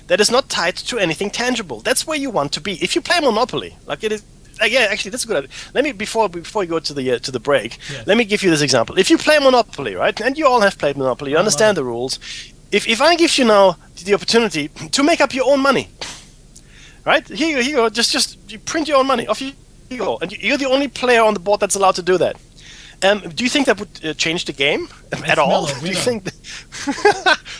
that is not tied to anything tangible. That's where you want to be. If you play Monopoly, like it is. Yeah, actually, that's a good idea. Let me before we go to the break. Yes. Let me give you this example. If you play Monopoly, right, and you all have played Monopoly, you understand the rules. If I give you now the opportunity to make up your own money, right? Here you go. Just you print your own money. Off you go, and you're the only player on the board that's allowed to do that. Do you think that would change the game at all? Do you think?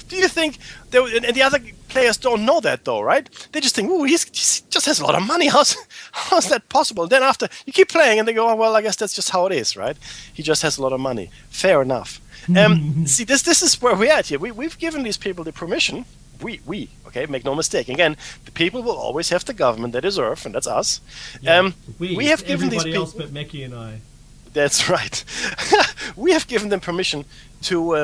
Do you think? And the other players don't know that though, right? They just think, "Ooh, he just has a lot of money. How's that possible?" Then after you keep playing, and they go, "Oh, well, I guess that's just how it is, right? He just has a lot of money. Fair enough." See, this is where we're at here. We've given these people the permission. Okay, make no mistake. Again, the people will always have the government they deserve, and that's us. Yeah, we have given these people. Everybody else but Mickey and I. That's right. We have given them permission to,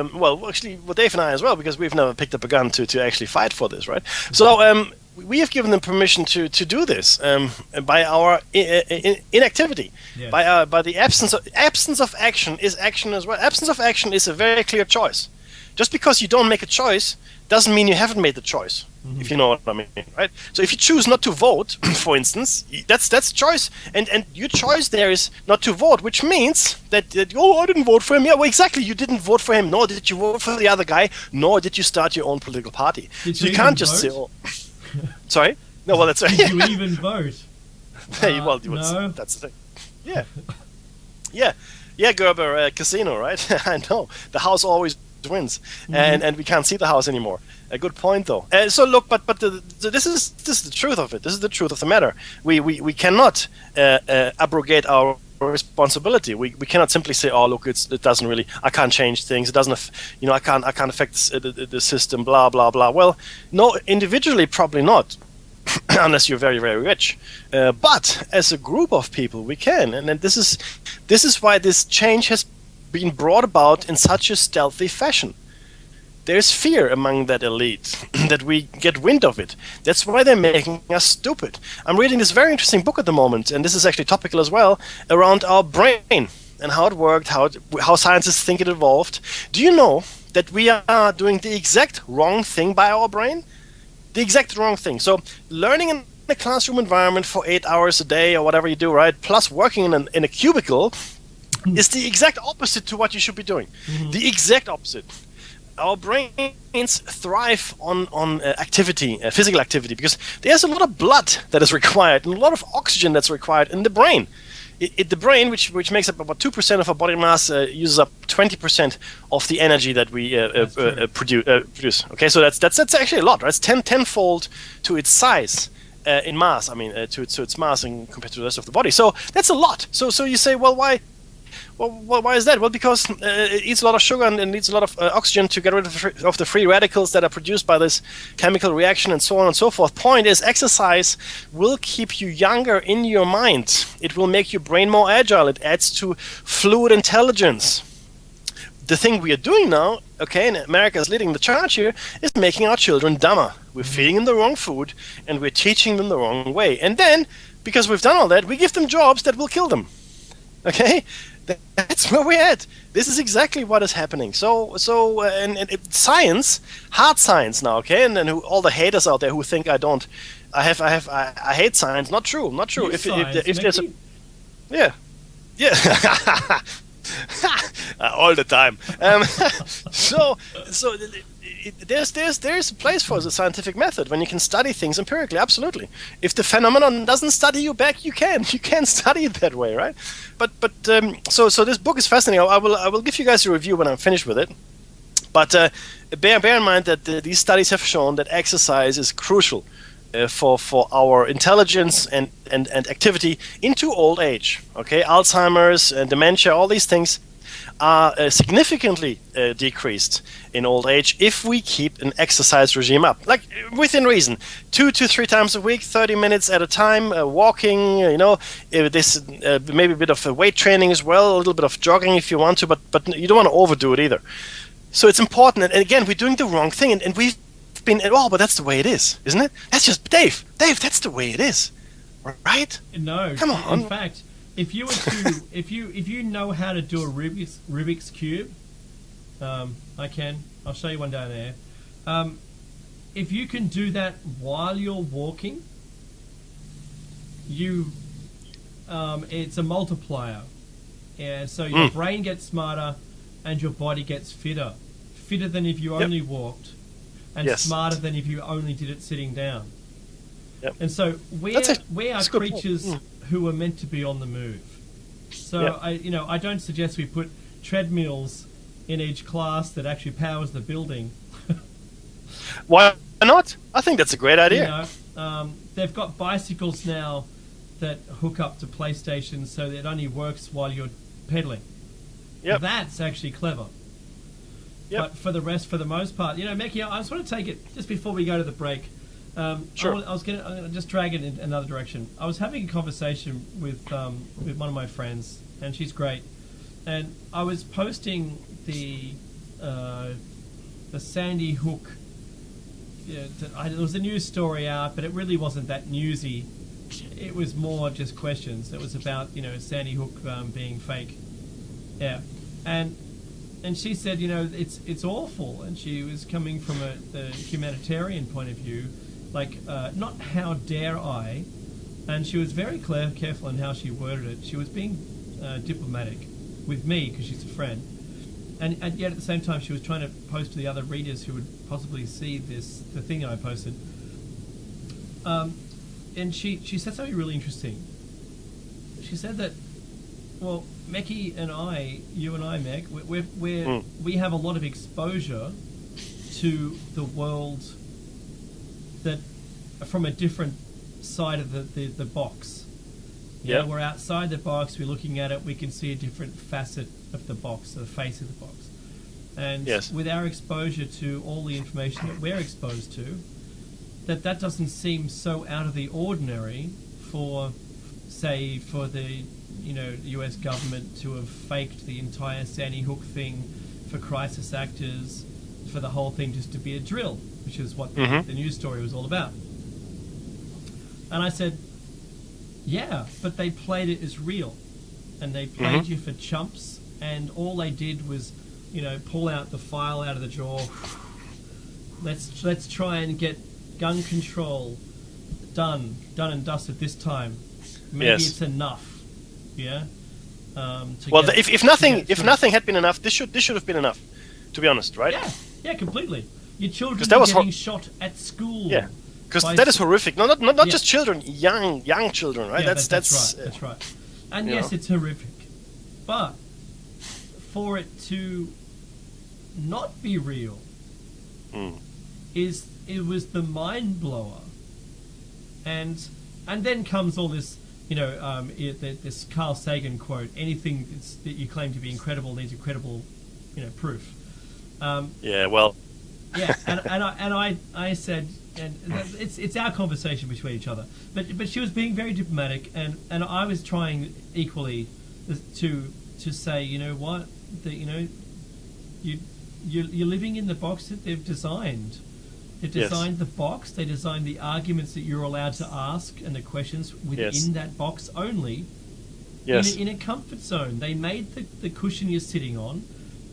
actually, Dave and I as well, because we've never picked up a gun to actually fight for this, right? So we have given them permission to do this by our inactivity, yes. by the absence of action is action as well. Absence of action is a very clear choice. Just because you don't make a choice doesn't mean you haven't made the choice, if you know what I mean, right? So if you choose not to vote, for instance, that's choice, and your choice there is not to vote, which means that I didn't vote for him. Yeah, well, exactly, you didn't vote for him, nor did you vote for the other guy, nor did you start your own political party. So you can't just say, sorry? No, well, that's right. Did you even vote? No. That's the thing. Yeah. Yeah, Gerber, casino, right? I know. The house always wins, and we can't see the house anymore. A good point, though. So look, but this is the truth of it. This is the truth of the matter. We cannot abrogate our responsibility. We cannot simply say, oh, look, it doesn't really. I can't change things. It doesn't. I can't affect the system. Blah blah blah. Well, no, individually probably not. Unless you're very, very rich, but as a group of people, we can, and this is why this change has been brought about in such a stealthy fashion. There's fear among that elite that we get wind of it. That's why they're making us stupid. I'm reading this very interesting book at the moment, and this is actually topical as well, around our brain and how it worked, how scientists think it evolved. Do you know that we are doing the exact wrong thing by our brain? The exact wrong thing. So learning in a classroom environment for 8 hours a day or whatever you do, right, plus working in a cubicle is the exact opposite to what you should be doing. The exact opposite. Our brains thrive on activity, physical activity, because there's a lot of blood that is required and a lot of oxygen that's required in the brain. the brain, which makes up about 2% of our body mass, uses up 20% of the energy that we produce. Okay, so that's actually a lot, right? It's tenfold to its size in mass. I mean, to its mass and compared to the rest of the body. So that's a lot. So you say, well, why? Well, why is that? Well, because it eats a lot of sugar and needs a lot of oxygen to get rid of the free radicals that are produced by this chemical reaction and so on and so forth. Point is, exercise will keep you younger in your mind. It will make your brain more agile. It adds to fluid intelligence. The thing we are doing now, okay, and America is leading the charge here, is making our children dumber. We're feeding them the wrong food and we're teaching them the wrong way. And then, because we've done all that, we give them jobs that will kill them. Okay? That's where we're at. This is exactly what is happening. Science, hard science now, okay, and then all the haters out there who think I hate science. Not true. If there's yeah, all the time. There's a place for the scientific method when you can study things empirically. Absolutely. If the phenomenon doesn't study you back, you can study it that way, right? So this book is fascinating. I will give you guys a review when I'm finished with it. But bear in mind that these studies have shown that exercise is crucial for our intelligence and activity into old age. Okay, Alzheimer's and dementia, all these things are significantly decreased in old age if we keep an exercise regime up, like within reason, 2 to 3 times a week, 30 minutes at a time, walking. This maybe a bit of weight training as well, a little bit of jogging if you want to, but you don't want to overdo it either. So it's important. And again, we're doing the wrong thing, and we've been, but that's the way it is, isn't it? That's just Dave. That's the way it is, right? No, come on. In fact, if you were to, if you know how to do a Rubik's cube, I'll show you one down there. If you can do that while you're walking, it's a multiplier. Yeah, so your brain gets smarter and your body gets fitter than if you only walked, and smarter than if you only did it sitting down. Yep. And so we are creatures who are meant to be on the move. So I don't suggest we put treadmills in each class that actually powers the building. Why not? I think that's a great idea. They've got bicycles now that hook up to PlayStation so that it only works while you're pedaling. Yep. That's actually clever. Yep. But for the most part, Meki, I just want to take it just before we go to the break. Sure. I'm going to just drag it in another direction. I was having a conversation with one of my friends, and she's great. And I was posting the Sandy Hook. There was a news story out, but it really wasn't that newsy. It was more just questions. It was about Sandy Hook being fake. Yeah, and she said it's awful, and she was coming from the humanitarian point of view. Like, not how dare I, and she was very careful in how she worded it. She was being diplomatic with me because she's a friend, and yet at the same time she was trying to post to the other readers who would possibly see the thing that I posted. And she said something really interesting. She said that, well, Meki and I, you and I, Meg, we have a lot of exposure to the world that from a different side of the box. Yeah, we're outside the box, we're looking at it, we can see a different facet of the box, the face of the box. And with our exposure to all the information that we're exposed to, that doesn't seem so out of the ordinary for the US government to have faked the entire Sandy Hook thing for crisis actors, for the whole thing just to be a drill, which is what the news story was all about. And I said, yeah, but they played it as real, and they played you for chumps, and all they did was, pull out the file out of the drawer. Let's try and get gun control done and dusted this time. Maybe it's enough. Yeah. If nothing had been enough, this should have been enough. To be honest, right? Yeah, completely. Your children are getting shot at school. Yeah, because that is horrific. No, not just children, young children, right? Yeah, that's right. And yes, it's horrific. But for it to not be real it was the mind blower. And then comes all this, this Carl Sagan quote: "Anything that you claim to be incredible needs incredible, proof." Yeah, well. Yeah, and I said, and it's our conversation between each other. But she was being very diplomatic, and I was trying equally to say, you know what, you're living in the box that they've designed. They've designed the box. They designed the arguments that you're allowed to ask and the questions within that box only. Yes. In a comfort zone. They made the cushion you're sitting on,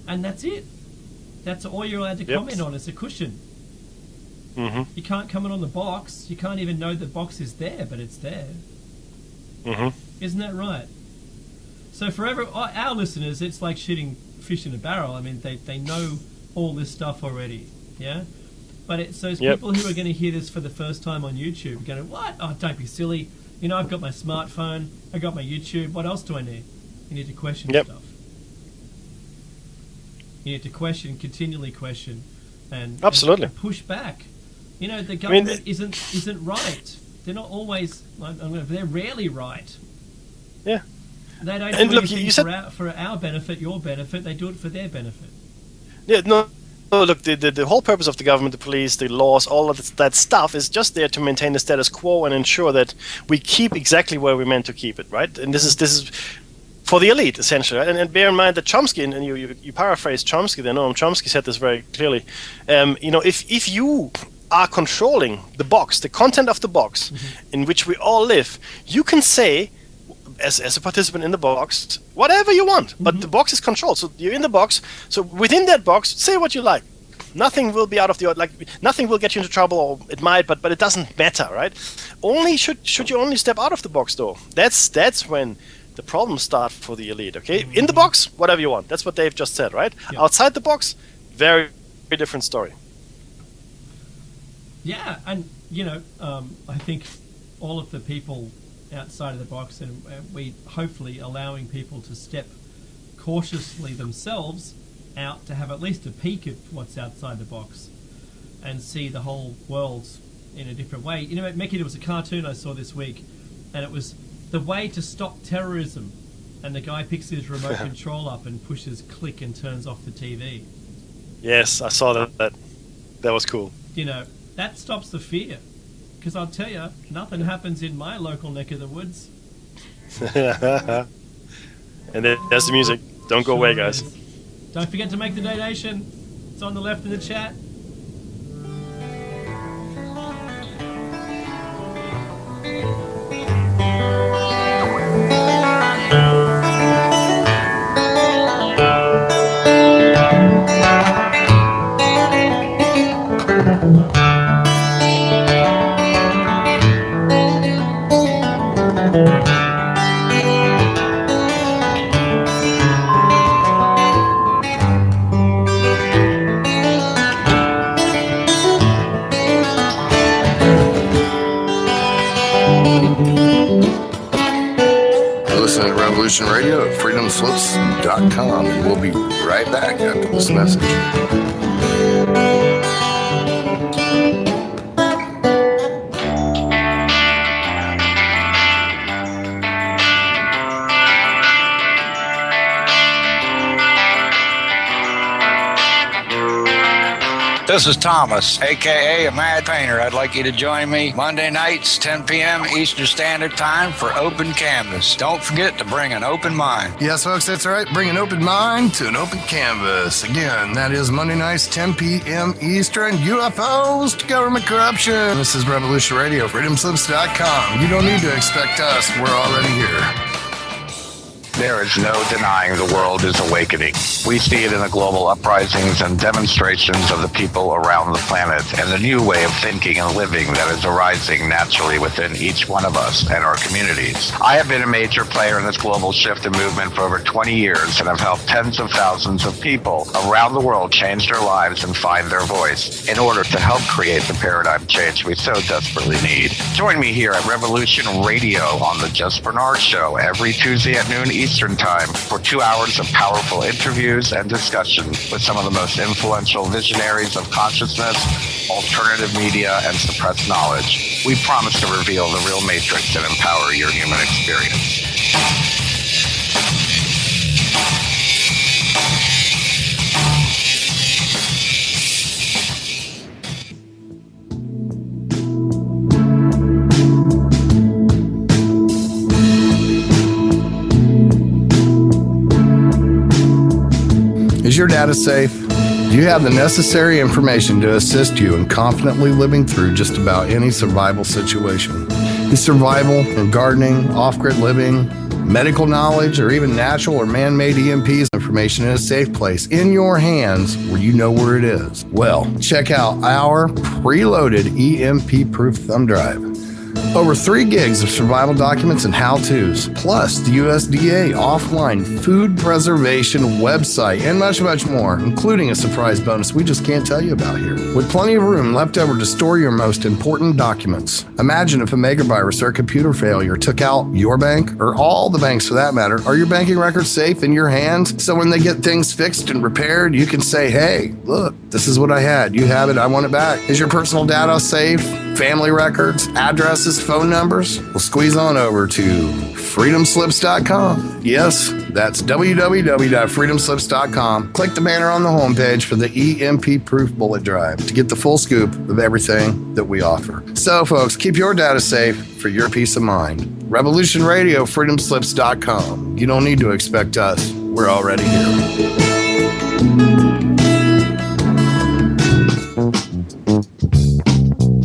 and that's it. That's all you're allowed to comment on is a cushion. Mm-hmm. You can't comment on the box. You can't even know the box is there, but it's there. Mm-hmm. Isn't that right? So for our listeners, it's like shooting fish in a barrel. I mean, they know all this stuff already, yeah? But it's those people who are going to hear this for the first time on YouTube going, what? Oh, don't be silly. I've got my smartphone. I got my YouTube. What else do I need? You need to question stuff. You need to continually question, and absolutely and push back. The government isn't right. They're not always. They're rarely right. Yeah. They don't do anything for our benefit, your benefit. They do it for their benefit. Yeah. No. Look, the whole purpose of the government, the police, the laws, all of that stuff is just there to maintain the status quo and ensure that we keep exactly where we're meant to keep it, right? And this is for the elite, essentially. Right? And bear in mind that Chomsky, and you paraphrase Chomsky there, Noam Chomsky said this very clearly. If you are controlling the box, the content of the box in which we all live, you can say, as a participant in the box, whatever you want, but the box is controlled. So you're in the box. So within that box, say what you like. Nothing will be out of the nothing will get you into trouble, or it might, but it doesn't matter, right? Only should you only step out of the box, though. That's when the problems start for the elite. Okay, in the box, whatever you want. That's what Dave just said, right? Yep. Outside the box, very, very different story. Yeah, and I think all of the people outside of the box, and we hopefully allowing people to step cautiously themselves out to have at least a peek at what's outside the box and see the whole world in a different way. Mickey, there was a cartoon I saw this week, and it was the way to stop terrorism, and the guy picks his remote control up and pushes click and turns off the TV. Yes, I saw that. That was cool. That stops the fear. Because I'll tell you, nothing happens in my local neck of the woods. And there's the music. Don't go away, guys. Don't forget to make the donation. It's on the left in the chat. Listen at Revolution Radio at freedomslips.com, and we'll be right back after this message. This is Thomas, a.k.a. a Mad Painter. I'd like you to join me Monday nights, 10 p.m. Eastern Standard Time for Open Canvas. Don't forget to bring an open mind. Yes, folks, that's right. Bring an open mind to an open canvas. Again, that is Monday nights, 10 p.m. Eastern. UFOs to government corruption. This is Revolution Radio, freedomslips.com. You don't need to expect us. We're already here. There is no denying the world is awakening. We see it in the global uprisings and demonstrations of the people around the planet and the new way of thinking and living that is arising naturally within each one of us and our communities. I have been a major player in this global shift and movement for over 20 years and have helped tens of thousands of people around the world change their lives and find their voice in order to help create the paradigm change we so desperately need. Join me here at Revolution Radio on the Just Bernard Show every Tuesday at noon Eastern Time for 2 hours of powerful interviews and discussion with some of the most influential visionaries of consciousness, alternative media, and suppressed knowledge. We promise to reveal the real matrix and empower your human experience. Is your data safe? Do you have the necessary information to assist you in confidently living through just about any survival situation? Is survival and gardening, off-grid living, medical knowledge, or even natural or man-made EMPs information in a safe place in your hands where you know where it is? Well, check out our preloaded EMP-proof thumb drive. Over 3 gigs of survival documents and how-tos, plus the USDA offline food preservation website, and much, much more, including a surprise bonus we just can't tell you about here. With plenty of room left over to store your most important documents. Imagine if a megavirus or a computer failure took out your bank, or all the banks for that matter. Are your banking records safe in your hands? So when they get things fixed and repaired, you can say, hey, look, this is what I had. You have it. I want it back. Is your personal data safe? Family records, addresses, phone numbers? Well, squeeze on over to freedomslips.com. Yes, that's www.freedomslips.com. Click the banner on the homepage for the EMP-proof bullet drive to get the full scoop of everything that we offer. So, folks, keep your data safe for your peace of mind. Revolution Radio, freedomslips.com. You don't need to expect us. We're already here.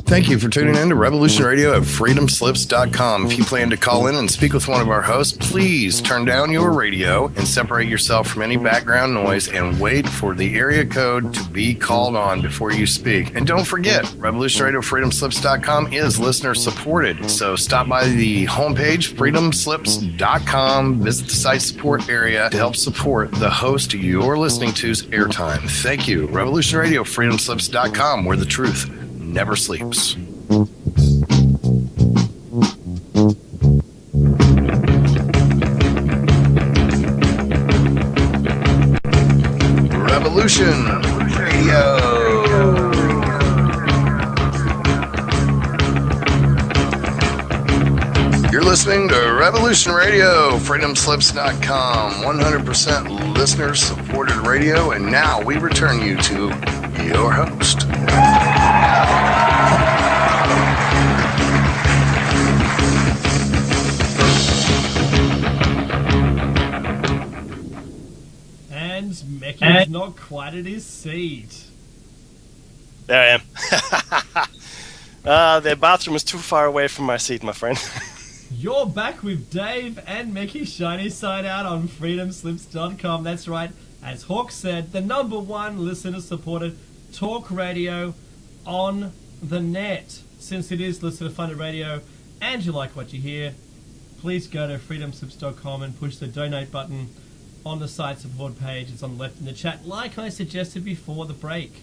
Thank you for tuning in to Revolution Radio at freedomslips.com. If you plan to call in and speak with one of our hosts, please turn down your radio and separate yourself from any background noise and wait for the area code to be called on before you speak. And don't forget, Revolution Radio freedomslips.com is listener supported. So stop by the homepage, freedomslips.com, visit the site support area to help support the host you're listening to's airtime. Thank you. Revolution Radio freedomslips.com, where the truth never sleeps. Revolution Radio. You're listening to Revolution Radio, freedomslips.com, 100% listener-supported radio, and now we return you to your host. And Meki's not quite at his seat. There I am. The bathroom is too far away from my seat, my friend. You're back with Dave and Meki Shiny Side Out on freedomslips.com. That's right, as Hawk said, the #1 listener-supported talk radio on the net. Since it is listener-funded radio and you like what you hear, please go to freedomslips.com and push the donate button on the site support page. It's on the left in the chat, like I suggested before the break.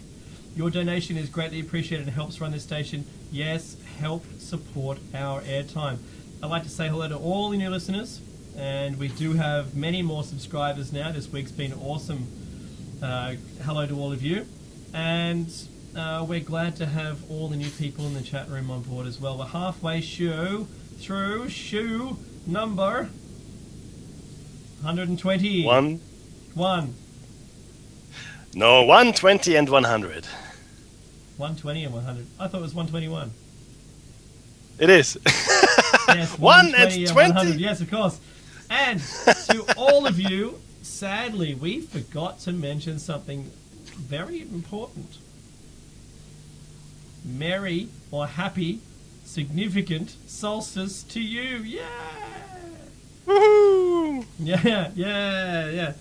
Your donation is greatly appreciated and helps run this station. Yes, help support our airtime. I'd like to say hello to all the new listeners, and we do have many more subscribers now. This week's been awesome. Hello to all of you, and we're glad to have all the new people in the chat room on board as well. We're halfway through shoe number 120. One. No, 120 and 100. 120 and 100. I thought it was 121. It is. Yes, 1 and and 100. 20. Yes, of course. And to all of you, sadly, we forgot to mention something very important. Merry or happy, significant solstice to you. Yeah! Woohoo! Yeah.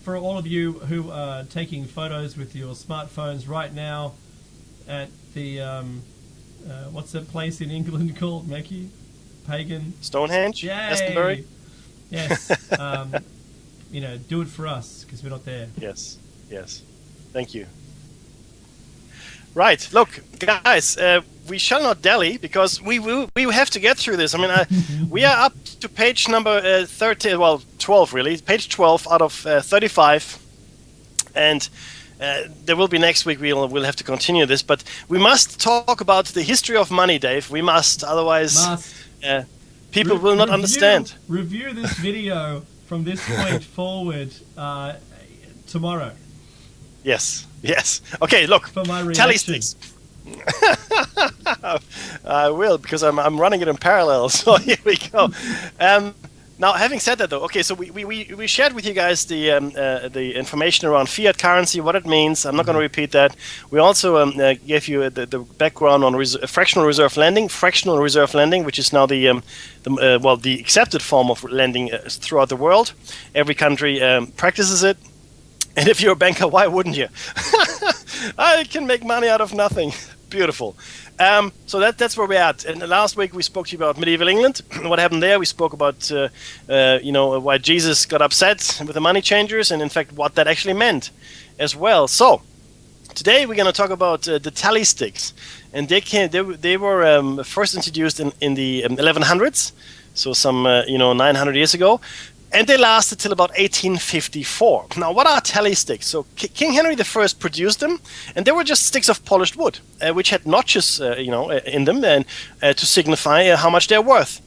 For all of you who are taking photos with your smartphones right now at the what's that place in England called, Mackie? Pagan Stonehenge, Yay! Glastonbury. Yes. Do it for us because we're not there. Yes. Thank you. Right, look, guys, we shall not dally because we have to get through this. I mean, we are up to page number 12 really, page 12 out of 35, and there will be next week. We'll have to continue this, but we must talk about the history of money, Dave. We must, otherwise people will not understand. Review this video from this point forward tomorrow. Yes. Okay, look. For my reaction. Tally sticks. I will, because I'm running it in parallel. So here we go. Now, having said that, though, okay. So we shared with you guys the information around fiat currency, what it means. I'm not going to repeat that. We also gave you the background on fractional reserve lending, which is now the accepted form of lending throughout the world. Every country practices it. And if you're a banker, why wouldn't you? I can make money out of nothing. Beautiful. So that's where we're at. And last week we spoke to you about medieval England. What happened there? We spoke about why Jesus got upset with the money changers, and in fact what that actually meant as well. So today we're going to talk about the tally sticks, and they were first introduced in the 1100s, so some 900 years ago. And they lasted till about 1854. Now, what are tally sticks? So King Henry I produced them, and they were just sticks of polished wood, which had notches, in them, and to signify how much they're worth.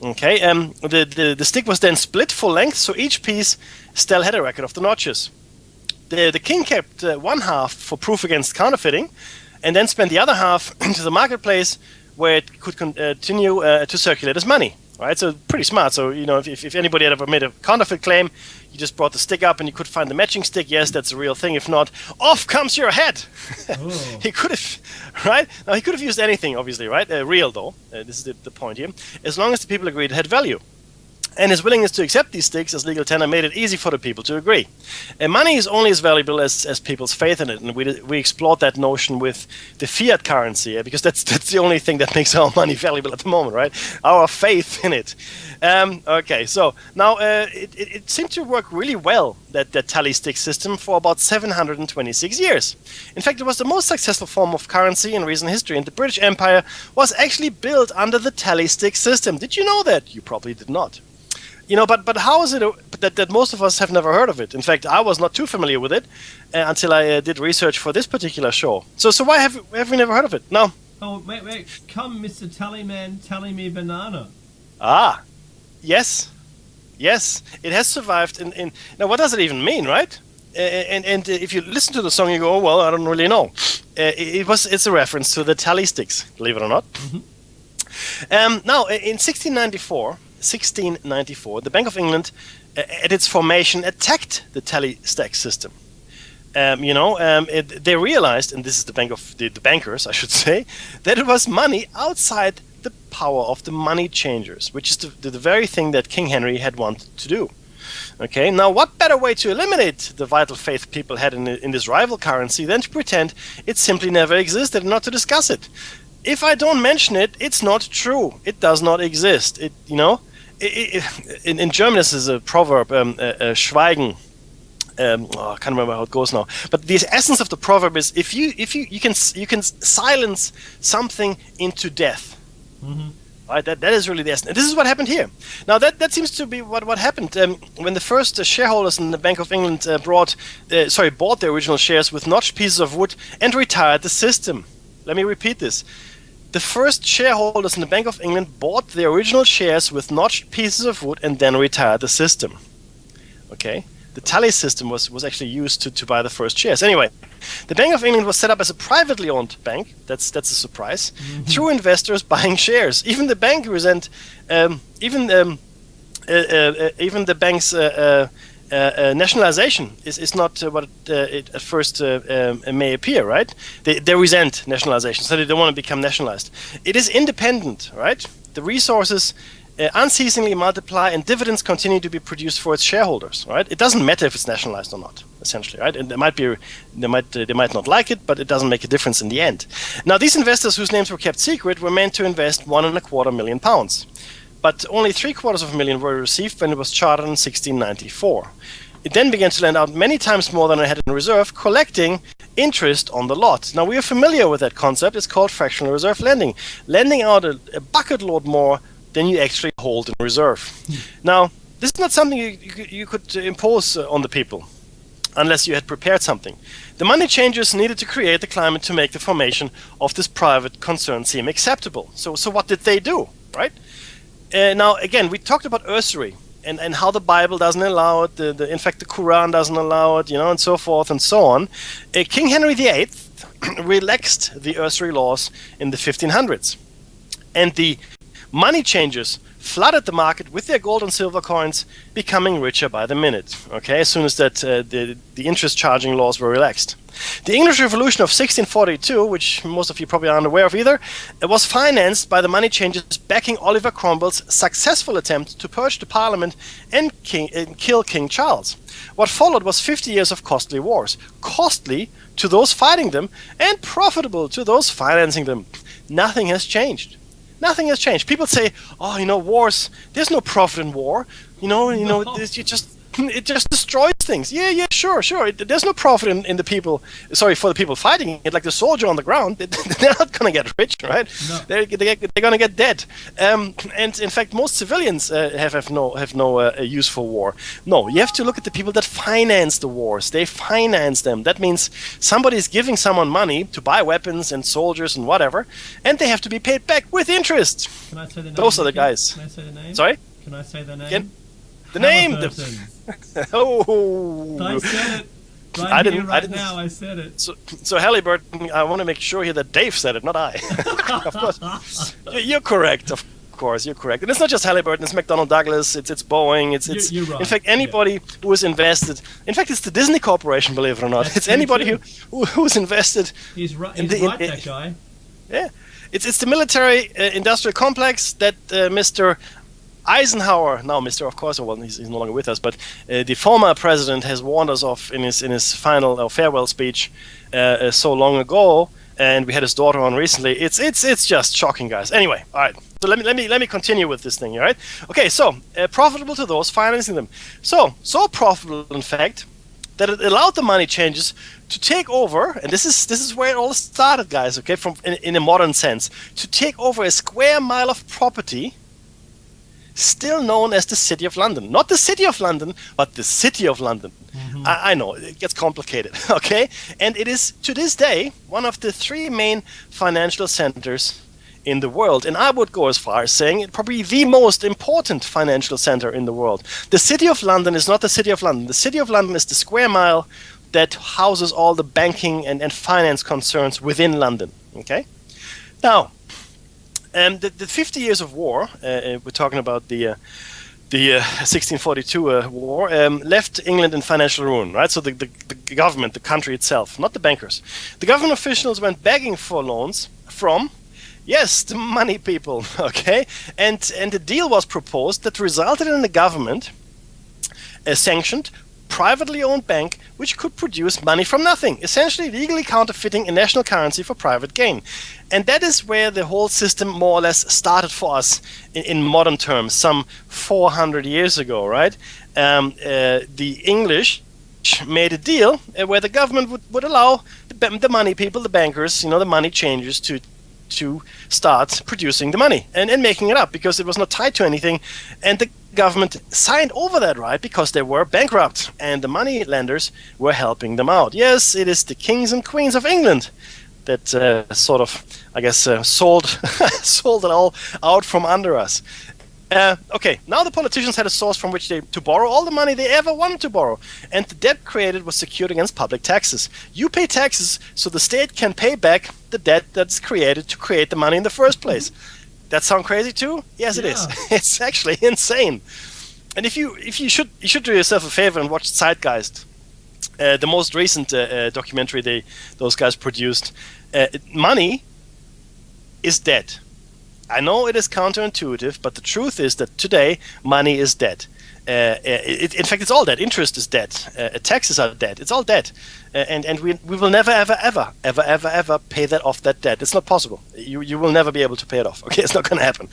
Okay, the stick was then split full length, so each piece still had a record of the notches. The king kept one half for proof against counterfeiting, and then spent the other half into the marketplace, where it could continue to circulate as money. Right, so pretty smart. So if anybody had ever made a counterfeit claim, you just brought the stick up and you could find the matching stick. Yes, that's a real thing. If not, off comes your head. He could have, right? Now he could have used anything, obviously, right? Real though. This is the point here. As long as the people agreed it had value. And his willingness to accept these sticks as legal tender made it easy for the people to agree. And money is only as valuable as people's faith in it. And we explored that notion with the fiat currency, because that's the only thing that makes our money valuable at the moment, right? Our faith in it. Okay, so now it seemed to work really well, that tally stick system, for about 726 years. In fact, it was the most successful form of currency in recent history, and the British Empire was actually built under the tally stick system. Did you know that? You probably did not. But how is it that most of us have never heard of it? In fact, I was not too familiar with it until I did research for this particular show. So why have we never heard of it? No. Oh, wait. Come, Mr. Tallyman, tally me banana. Ah, yes. It has survived. Now, what does it even mean, right? And if you listen to the song, you go, oh, well, I don't really know. It's a reference to the tally sticks, believe it or not. Mm-hmm. Now, in 1694, the Bank of England, at its formation, attacked the tally stack system. They realized, and this is the bankers, I should say, that it was money outside the power of the money changers, which is the very thing that King Henry had wanted to do. Okay, now what better way to eliminate the vital faith people had in this rival currency than to pretend it simply never existed and not to discuss it? If I don't mention it, it's not true. It does not exist. In German, this is a proverb, Schweigen. I can't remember how it goes now. But the essence of the proverb is: if you can silence something into death. Mm-hmm. Right, that is really the essence. And this is what happened here. Now that seems to be what happened when the first shareholders in the Bank of England bought the original shares with notched pieces of wood and retired the system. Let me repeat this. The first shareholders in the Bank of England bought the original shares with notched pieces of wood and then retired the system. Okay? The tally system was actually used to buy the first shares. Anyway, the Bank of England was set up as a privately owned bank. That's a surprise. Mm-hmm. Through investors buying shares. Even the bank even the bank's nationalization is not what it at first may appear, right? They resent nationalization, so they don't want to become nationalized. It is independent, right? The resources unceasingly multiply, and dividends continue to be produced for its shareholders. Right? It doesn't matter if it's nationalized or not, essentially. Right? And they might not like it, but it doesn't make a difference in the end. Now, these investors whose names were kept secret were meant to invest £1.25 million. But only £750,000 were received when it was chartered in 1694. It then began to lend out many times more than it had in reserve, collecting interest on the lot. Now, we are familiar with that concept. It's called fractional reserve lending. Lending out a bucket load more than you actually hold in reserve. Now, this is not something you could impose on the people unless you had prepared something. The money changers needed to create the climate to make the formation of this private concern seem acceptable. So what did they do, right? Now, again, we talked about usury and how the Bible doesn't allow it. In fact, the Quran doesn't allow it, and so forth and so on. King Henry VIII relaxed the usury laws in the 1500s. And the money changers flooded the market with their gold and silver coins, becoming richer by the minute. Okay, as soon as that the interest charging laws were relaxed. The English Revolution of 1642, which most of you probably aren't aware of either, was financed by the money changers backing Oliver Cromwell's successful attempt to purge the Parliament and kill King Charles. What followed was 50 years of costly wars, costly to those fighting them and profitable to those financing them. Nothing has changed. Nothing has changed. People say, wars, there's no profit in war. It just destroys things. Yeah, sure. There's no profit in the people. Sorry, for the people fighting it, like the soldier on the ground. They're not going to get rich, right? No. They're going to get dead. And in fact, most civilians have no use for war. No, you have to look at the people that finance the wars. They finance them. That means somebody is giving someone money to buy weapons and soldiers and whatever, and they have to be paid back with interest. Can I say the name? Those are the guys. Can I say the name? Sorry? Can I say the name? Again? The name. Oh! I said it. I didn't. Now I said it. So Halliburton, I want to make sure here that Dave said it, not I. Of course, you're correct. Of course, you're correct. And it's not just Halliburton. It's McDonnell Douglas. It's Boeing. It's. You're right. In fact, anybody who is invested. In fact, it's the Disney Corporation. Believe it or not, it's anybody who's invested. He's right. That guy. Yeah, it's the military industrial complex that Mr. Eisenhower, now Mr. of course, well, he's no longer with us, but the former president has warned us of in his final farewell speech so long ago, and we had his daughter on recently. It's just shocking, guys. Anyway, all right. So let me continue with this thing, all right? Okay, so profitable to those financing them. So profitable, in fact, that it allowed the money changers to take over, and this is where it all started, guys. Okay, from in a modern sense, to take over a square mile of property still known as the City of London. Not the City of London, but the City of London. Mm-hmm. I know, it gets complicated, okay? And it is, to this day, one of the three main financial centers in the world. And I would go as far as saying it probably the most important financial center in the world. The City of London is not the City of London. The City of London is the square mile that houses all the banking and finance concerns within London, okay? Now, the 50 years of war, we're talking about the 1642 war, left England in financial ruin, right? So the government, the country itself, not the bankers. The government officials went begging for loans from, yes, the money people, okay? And the deal was proposed that resulted in the government sanctioned privately owned bank which could produce money from nothing, essentially legally counterfeiting a national currency for private gain. And that is where the whole system more or less started for us in modern terms, some 400 years ago, right? The English made a deal where the government would allow the money people, the bankers, the money changers to start producing the money and making it up, because it was not tied to anything, and the government signed over that right because they were bankrupt and the money lenders were helping them out. Yes, it is the kings and queens of England that sort of, I guess, sold sold it all out from under us. Okay, now the politicians had a source from which to borrow all the money they ever wanted to borrow, and the debt created was secured against public taxes. You pay taxes so the state can pay back the debt that's created to create the money in the first place. That sound crazy too? Yes, it is. It's actually insane. And if you should do yourself a favor and watch Zeitgeist, the most recent documentary those guys produced. Money is dead. I know it is counterintuitive, but the truth is that today money is dead. In fact, it's all dead. Interest is dead. Taxes are dead. It's all dead, and we will never ever pay that off, that debt. It's not possible. You will never be able to pay it off. Okay, it's not going to happen.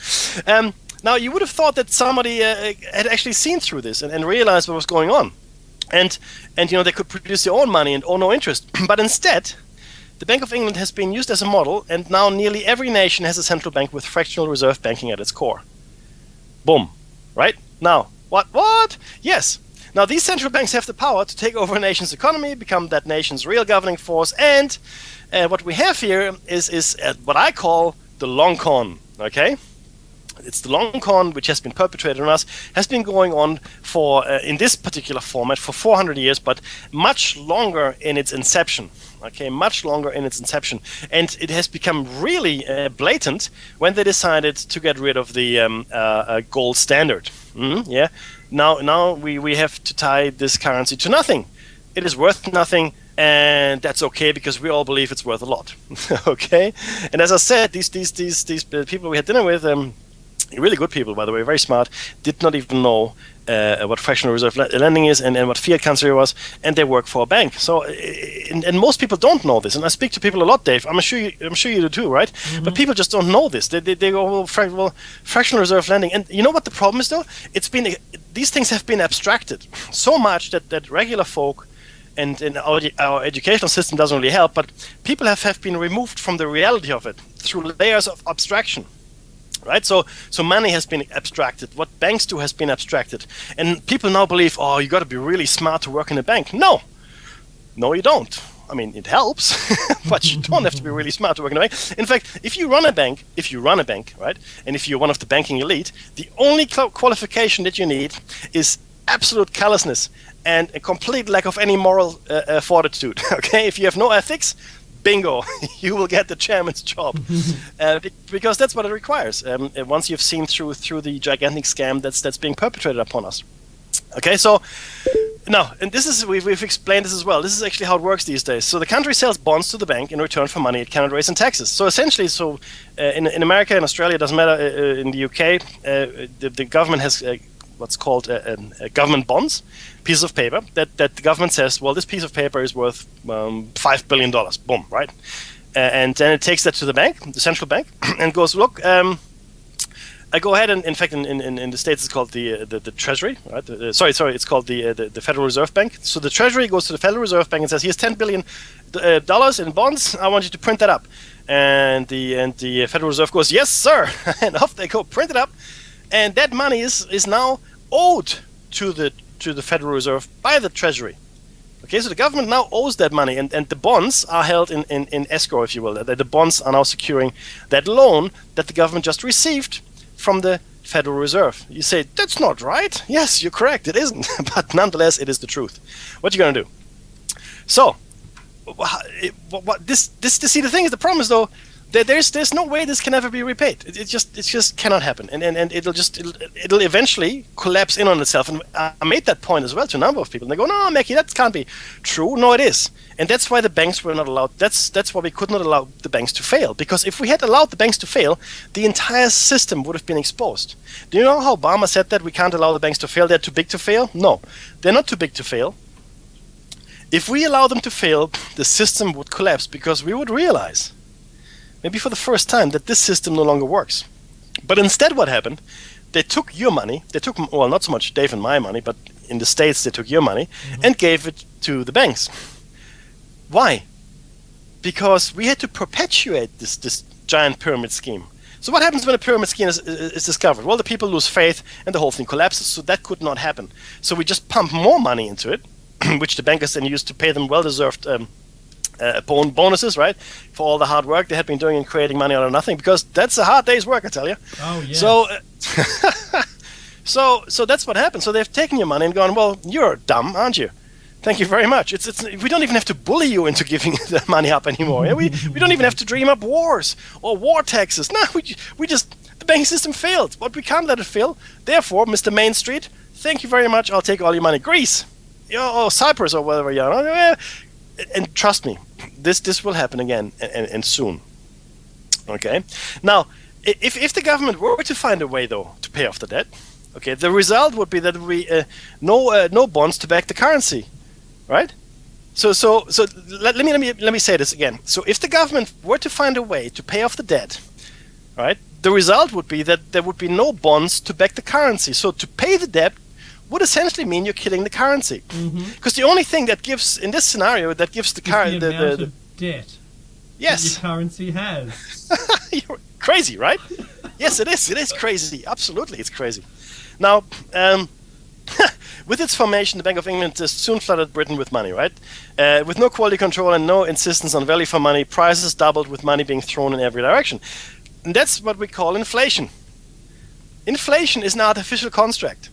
Now you would have thought that somebody had actually seen through this and realized what was going on, and they could produce their own money and owe no interest. But instead, the Bank of England has been used as a model, and now nearly every nation has a central bank with fractional reserve banking at its core. Boom. Right? Now, what? Yes. Now, these central banks have the power to take over a nation's economy, become that nation's real governing force, and what we have here is what I call the long con, okay? It's the long con which has been perpetrated on us, has been going on for, in this particular format, for 400 years, but much longer in its inception. Okay, much longer in its inception. And it has become really blatant when they decided to get rid of the gold standard. Yeah. Now we have to tie this currency to nothing. It is worth nothing, and that's okay because we all believe it's worth a lot. Okay? And as I said, these people we had dinner with, really good people, by the way, very smart, did not even know what fractional reserve lending is and what fiat currency was, and they work for a bank. So, and most people don't know this. And I speak to people a lot, Dave. I'm sure you do too, right? Mm-hmm. But people just don't know this. They go, well, fractional reserve lending. And you know what the problem is, though? These things have been abstracted so much that regular folk and our educational system doesn't really help. But people have been removed from the reality of it through layers of abstraction. Right, so money has been abstracted. What banks do has been abstracted, and people now believe, oh, you got to be really smart to work in a bank. No, you don't. I mean, it helps, but you don't have to be really smart to work in a bank. In fact, if you run a bank, right, and if you're one of the banking elite, the only qualification that you need is absolute callousness and a complete lack of any moral fortitude. Okay, if you have no ethics, bingo, you will get the chairman's job, because that's what it requires. Once you've seen through the gigantic scam that's being perpetrated upon us. Okay, so now, and this is we've explained this as well. This is actually how it works these days. So the country sells bonds to the bank in return for money it cannot raise in taxes. So essentially, in America, in Australia, it doesn't matter. In the UK, the government has what's called government bonds, pieces of paper that the government says, well, this piece of paper is worth $5 billion. Boom, right? And then it takes that to the bank, the central bank, and goes, look, I go ahead and, in fact, in the States, it's called the Treasury, right? Sorry, it's called the Federal Reserve Bank. So the Treasury goes to the Federal Reserve Bank and says, here's $10 billion in bonds. I want you to print that up. And the Federal Reserve goes, yes, sir. And off they go, print it up. And that money is now owed to the Federal Reserve by the Treasury. Okay, so the government now owes that money, and the bonds are held in escrow, if you will. The bonds are now securing that loan that the government just received from the Federal Reserve. You say, that's not right. Yes, you're correct, it isn't. But nonetheless, it is the truth. What are you going to do? So, see, the thing is, the problem is, though, there's no way this can ever be repaid. It just cannot happen, and it'll eventually collapse in on itself. And I made that point as well to a number of people. And they go, no, Mackie, that can't be true. No, it is, and that's why the banks were not allowed. That's why we could not allow the banks to fail. Because if we had allowed the banks to fail, the entire system would have been exposed. Do you know how Obama said that we can't allow the banks to fail? They're too big to fail. No, they're not too big to fail. If we allow them to fail, the system would collapse because we would realize, maybe for the first time, that this system no longer works. But instead what happened, they took your money, well, not so much Dave and my money, but in the States they took your money and gave it to the banks. Why? Because we had to perpetuate this giant pyramid scheme. So what happens when a pyramid scheme is discovered? Well, the people lose faith and the whole thing collapses, so that could not happen. So we just pump more money into it, which the bankers then used to pay them well-deserved bonuses, right, for all the hard work they had been doing in creating money out of nothing, because that's a hard day's work, I tell you. Oh, yeah. So that's what happened. So they've taken your money and gone, well, you're dumb, aren't you? Thank you very much. We don't even have to bully you into giving the money up anymore. Yeah? We don't even have to dream up wars or war taxes. No, we just, the banking system failed, but we can't let it fail. Therefore, Mr. Main Street, thank you very much. I'll take all your money. Greece, or Cyprus, or whatever you are. And trust me, this will happen again and soon. Okay. Now, if the government were to find a way, though, to pay off the debt, okay, the result would be that there would be no bonds to back the currency, right? So let me say this again. So if the government were to find a way to pay off the debt, right, the result would be that there would be no bonds to back the currency. So to pay the debt would essentially mean you're killing the currency, because the only thing that gives, in this scenario, that gives the currency the amount of debt. Yes. That your currency has. You're crazy, right? Yes, it is. It is crazy. Absolutely, it's crazy. Now, with its formation, the Bank of England soon flooded Britain with money, right? With no quality control and no insistence on value for money, prices doubled with money being thrown in every direction. And that's what we call inflation. Inflation is an artificial construct.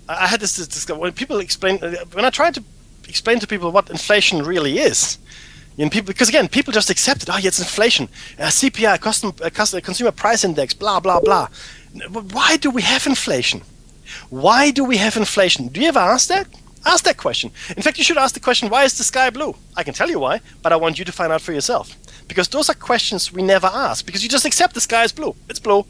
I had this when people explain, when I tried to explain to people what inflation really is, because again, people just accept it. Oh, yeah, it's inflation, CPI, consumer price index, blah blah blah. Why do we have inflation? Why do we have inflation? Do you ever ask that? Ask that question. In fact, you should ask the question, why is the sky blue? I can tell you why, but I want you to find out for yourself. Because those are questions we never ask, because you just accept the sky is blue. It's blue.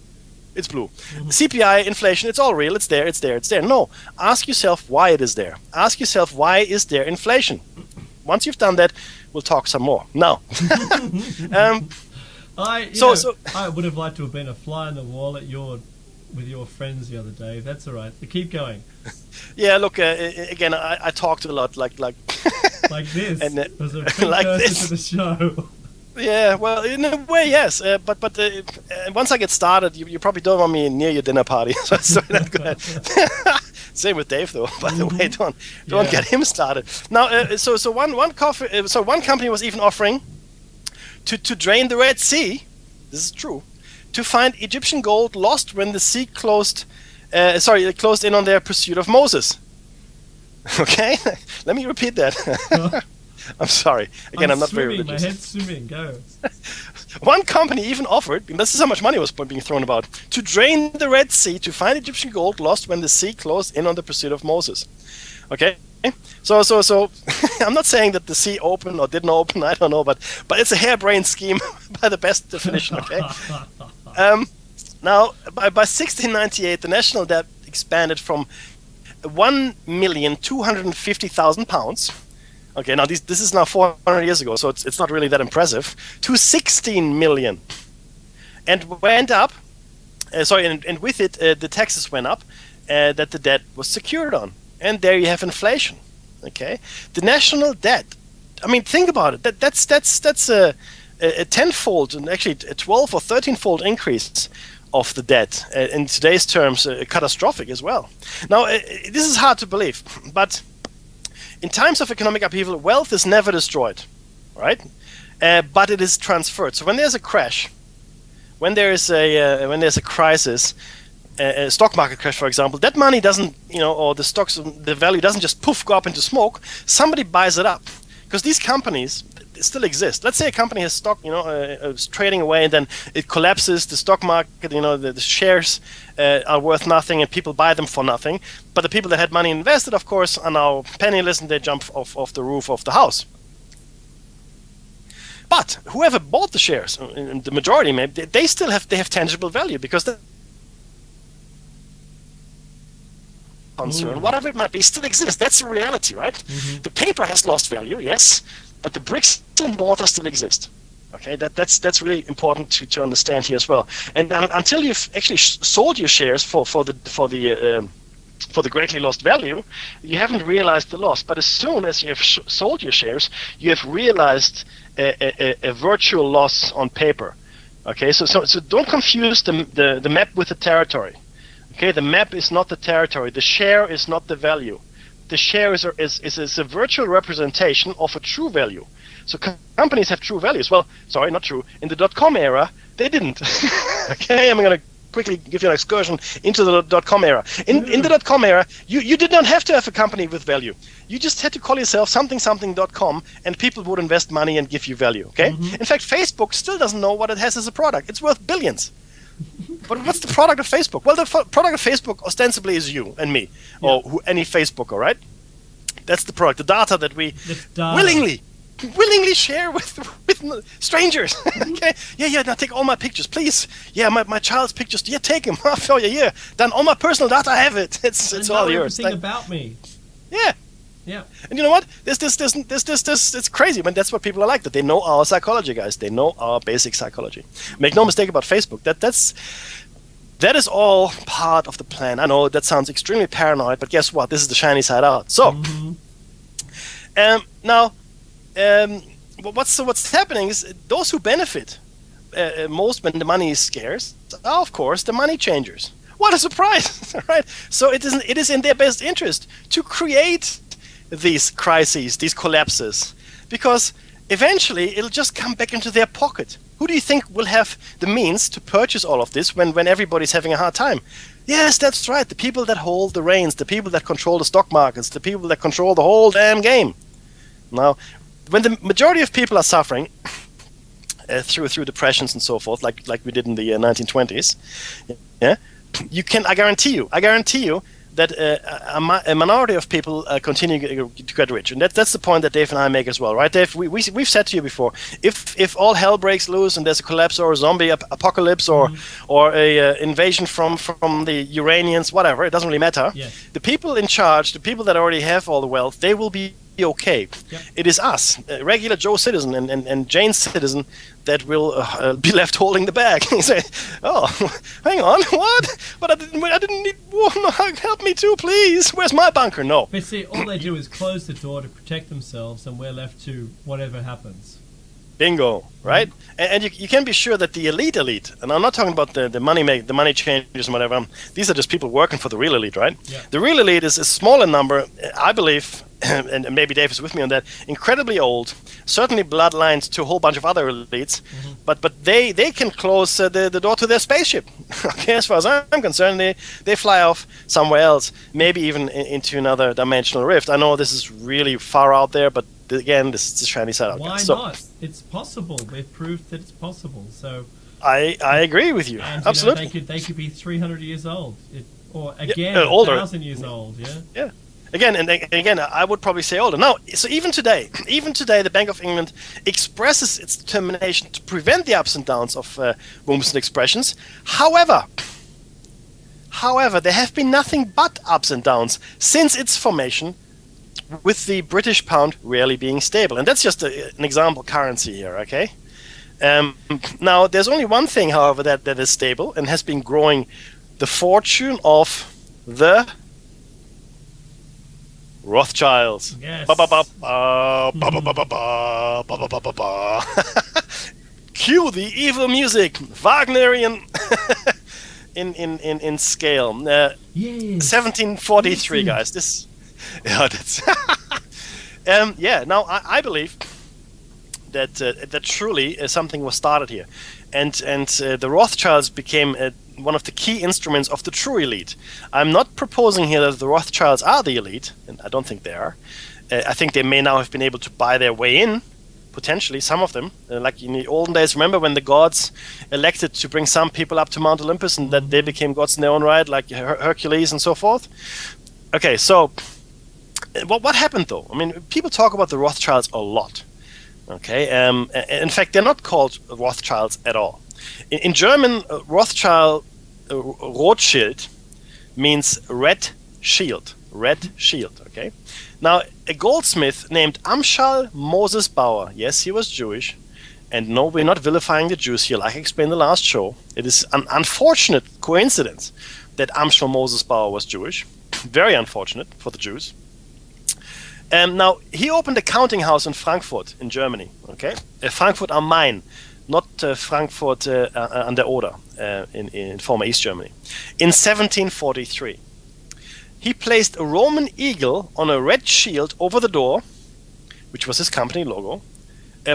It's blue. CPI, inflation, it's all real. It's there, it's there, it's there. No. Ask yourself why it is there. Ask yourself, why is there inflation? Once you've done that, we'll talk some more. Now. I would have liked to have been a fly on the wall with your friends the other day. That's all right. Keep going. Yeah, look, again, I talked a lot, like like this. And, was a precursor like this. to the show. Yeah, well, in a way, yes. But once I get started, you probably don't want me near your dinner party. So not good. Same with Dave, though. By the way, don't get him started. Now, so one company was even offering to drain the Red Sea. This is true. To find Egyptian gold lost when the sea closed in on their pursuit of Moses. Okay, let me repeat that. I'm sorry. Again, I'm not very religious. My head's swimming. Go. One company even offered, this is how much money was being thrown about, to drain the Red Sea to find Egyptian gold lost when the sea closed in on the pursuit of Moses. Okay? So I'm not saying that the sea opened or didn't open, I don't know, but it's a harebrained scheme by the best definition, okay? Now, by 1698, the national debt expanded from £1,250,000. Okay, now this is now 400 years ago, so it's not really that impressive, to 16 million, and went up. And with it, the taxes went up that the debt was secured on, and there you have inflation. Okay, the national debt. I mean, think about it. That's a tenfold, and actually a 12 or 13-fold increase of the debt. In today's terms, catastrophic as well. Now, this is hard to believe, but in times of economic upheaval, wealth is never destroyed, right? But it is transferred. So when there's a crash, when there's a crisis, a stock market crash, for example, that money doesn't, or the value doesn't just poof go up into smoke. Somebody buys it up, because these companies still exist. Let's say a company has stock, is trading away, and then it collapses. The stock market, the shares are worth nothing, and people buy them for nothing. But the people that had money invested, of course, are now penniless, and they jump off the roof of the house. But whoever bought the shares, the majority, maybe they have tangible value, because the concern, whatever it might be, still exists. That's the reality, right? Mm-hmm. The paper has lost value, yes, but the bricks and mortar still exist. Okay, that's really important to understand here as well. And until you've actually sold your shares for the greatly lost value, you haven't realized the loss. But as soon as you have sold your shares, you have realized a virtual loss on paper. Okay, so don't confuse the map with the territory. Okay, the map is not the territory. The share is not the value. The share is a virtual representation of a true value. So companies have true values. Well, sorry, not true. In the .com era, they didn't. Okay, I'm going to quickly give you an excursion into the .com era. In the .com era, you did not have to have a company with value. You just had to call yourself something.com, and people would invest money and give you value. Okay. Mm-hmm. In fact, Facebook still doesn't know what it has as a product. It's worth billions. But what's the product of Facebook? Well, the product of Facebook ostensibly is you and me, any Facebooker, right? That's the product, the data that we willingly willingly share with strangers. Okay, yeah. Now take all my pictures, please. Yeah, my child's pictures. Yeah, take them. Oh yeah. Then all my personal data, I have it. It's all yours. Everything about me. Yeah. Yeah. And you know what? This, it's crazy. But that's what people are like. That they know our psychology, guys. They know our basic psychology. Make no mistake about Facebook. That is all part of the plan. I know that sounds extremely paranoid, but guess what? This is the shiny side out. So, now, what's happening is those who benefit most when the money is scarce are, of course, the money changers. What a surprise, right? So it is in their best interest to create these crises, these collapses, because eventually it'll just come back into their pocket. Who do you think will have the means to purchase all of this when everybody's having a hard time? Yes, that's right. The people that hold the reins, the people that control the stock markets, the people that control the whole damn game. Now, when the majority of people are suffering through depressions and so forth, like we did in the 1920s, yeah, I guarantee you that a minority of people continue to get rich, and that's the point that Dave and I make as well, right, Dave? We've said to you before, if all hell breaks loose and there's a collapse or a zombie apocalypse or a invasion from the Uranians, whatever, it doesn't really matter. Yeah. The people in charge, the people that already have all the wealth, they will be okay. Yep. It is us, regular Joe citizen and Jane citizen, that will be left holding the bag. You say, "Oh, hang on, what? But I didn't need. No, help me too, please. Where's my bunker?" No. But see, all they do is close the door to protect themselves, and we're left to whatever happens. Bingo, right? And you can be sure that the elite, and I'm not talking about the money changers and whatever. These are just people working for the real elite, right? Yeah. The real elite is a smaller number, I believe, and maybe Dave is with me on that, incredibly old, certainly bloodlined to a whole bunch of other elites, but they can close the door to their spaceship. Okay, as far as I'm concerned, they fly off somewhere else, maybe even into another dimensional rift. I know this is really far out there, but again, this is the shiny side out. Why not? It's possible. They've proved that it's possible. So I agree with you. and, Absolutely. They could be 300 years old, or again older. 1,000 years old. Yeah. Yeah. Again, I would probably say older. Now, so even today, the Bank of England expresses its determination to prevent the ups and downs of movements and expressions. However, there have been nothing but ups and downs since its formation, with the British pound rarely being stable. And that's just an example currency here, okay? Now, there's only one thing, however, that is stable and has been growing: the fortune of the Rothschilds. Yes. Cue the evil music, Wagnerian in scale. 1743, guys. This, yeah, that's. Now I believe that truly something was started here, and the Rothschilds became one of the key instruments of the true elite. I'm not proposing here that the Rothschilds are the elite, and I don't think they are. I think they may now have been able to buy their way in, potentially, some of them. Like in the olden days, remember when the gods elected to bring some people up to Mount Olympus and that they became gods in their own right, like Hercules and so forth? Okay, so what happened though? I mean, people talk about the Rothschilds a lot. Okay, in fact, they're not called Rothschilds at all. In German, Rothschild means red shield. Red shield, okay? Now, a goldsmith named Amschal Moses Bauer, yes, he was Jewish, and no, we're not vilifying the Jews here, like I explained in the last show. It is an unfortunate coincidence that Amschal Moses Bauer was Jewish. Very unfortunate for the Jews. Now, he opened a counting house in Frankfurt, in Germany, okay? Frankfurt am Main, not Frankfurt an der Oder, in former East Germany. In 1743, he placed a Roman eagle on a red shield over the door, which was his company logo,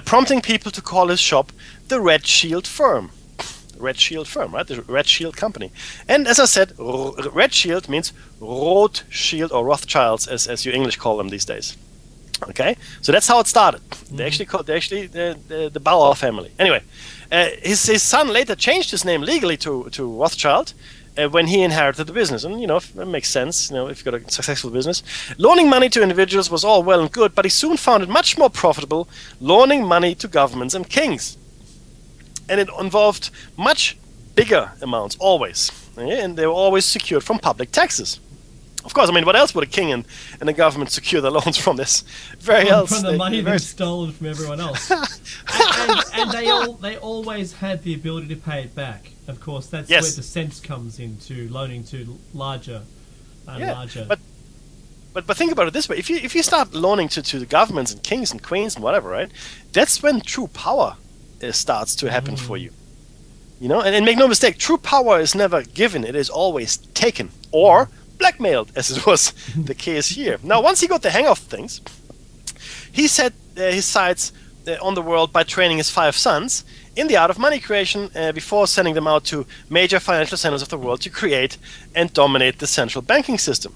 prompting people to call his shop the Red Shield Firm. Red Shield Firm, right? The Red Shield Company. And as I said, Red Shield means Rothschild or Rothschilds, as you English call them these days. Okay, so that's how it started. They actually called the Bauer family. Anyway, his son later changed his name legally to Rothschild, when he inherited the business. And, it makes sense, if you've got a successful business. Loaning money to individuals was all well and good, but he soon found it much more profitable loaning money to governments and kings. And it involved much bigger amounts, always. And they were always secured from public taxes. Of course, what else would a king and the government secure their loans from this? From the money they've stolen from everyone else. and they always had the ability to pay it back. Of course, that's where the sense comes into loaning to larger and larger. But think about it this way: if you start loaning to the governments and kings and queens and whatever, right? That's when true power starts to happen for you. And make no mistake, true power is never given; it is always taken or blackmailed, as it was the case here. Now, once he got the hang of things, he set his sights on the world by training his 5 sons in the art of money creation before sending them out to major financial centers of the world to create and dominate the central banking system.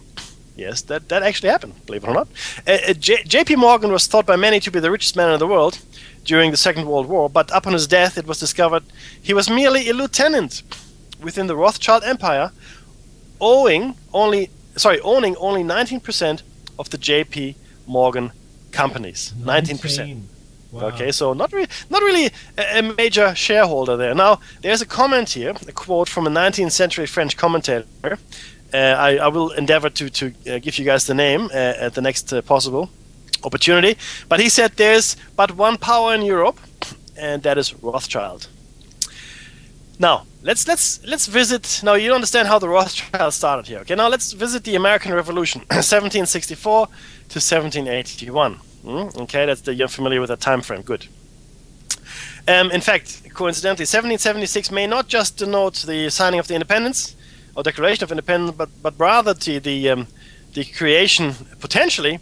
Yes, that actually happened, believe it or not. J.P. Morgan was thought by many to be the richest man in the world during the Second World War, but upon his death it was discovered he was merely a lieutenant within the Rothschild Empire, owning only 19% of the J.P. Morgan companies. 19%. Wow. Okay, so not really a major shareholder there. Now, there's a comment here, a quote from a 19th century French commentator. I will endeavor to give you guys the name at the next possible opportunity. But he said there's but one power in Europe, and that is Rothschild. Now, let's visit. Now, you understand how the Rothschild started here. Okay, now let's visit the American Revolution, 1764 to 1781. Okay, you're familiar with that time frame. Good. In fact, coincidentally, 1776 may not just denote the signing of the independence or Declaration of Independence, but rather the creation potentially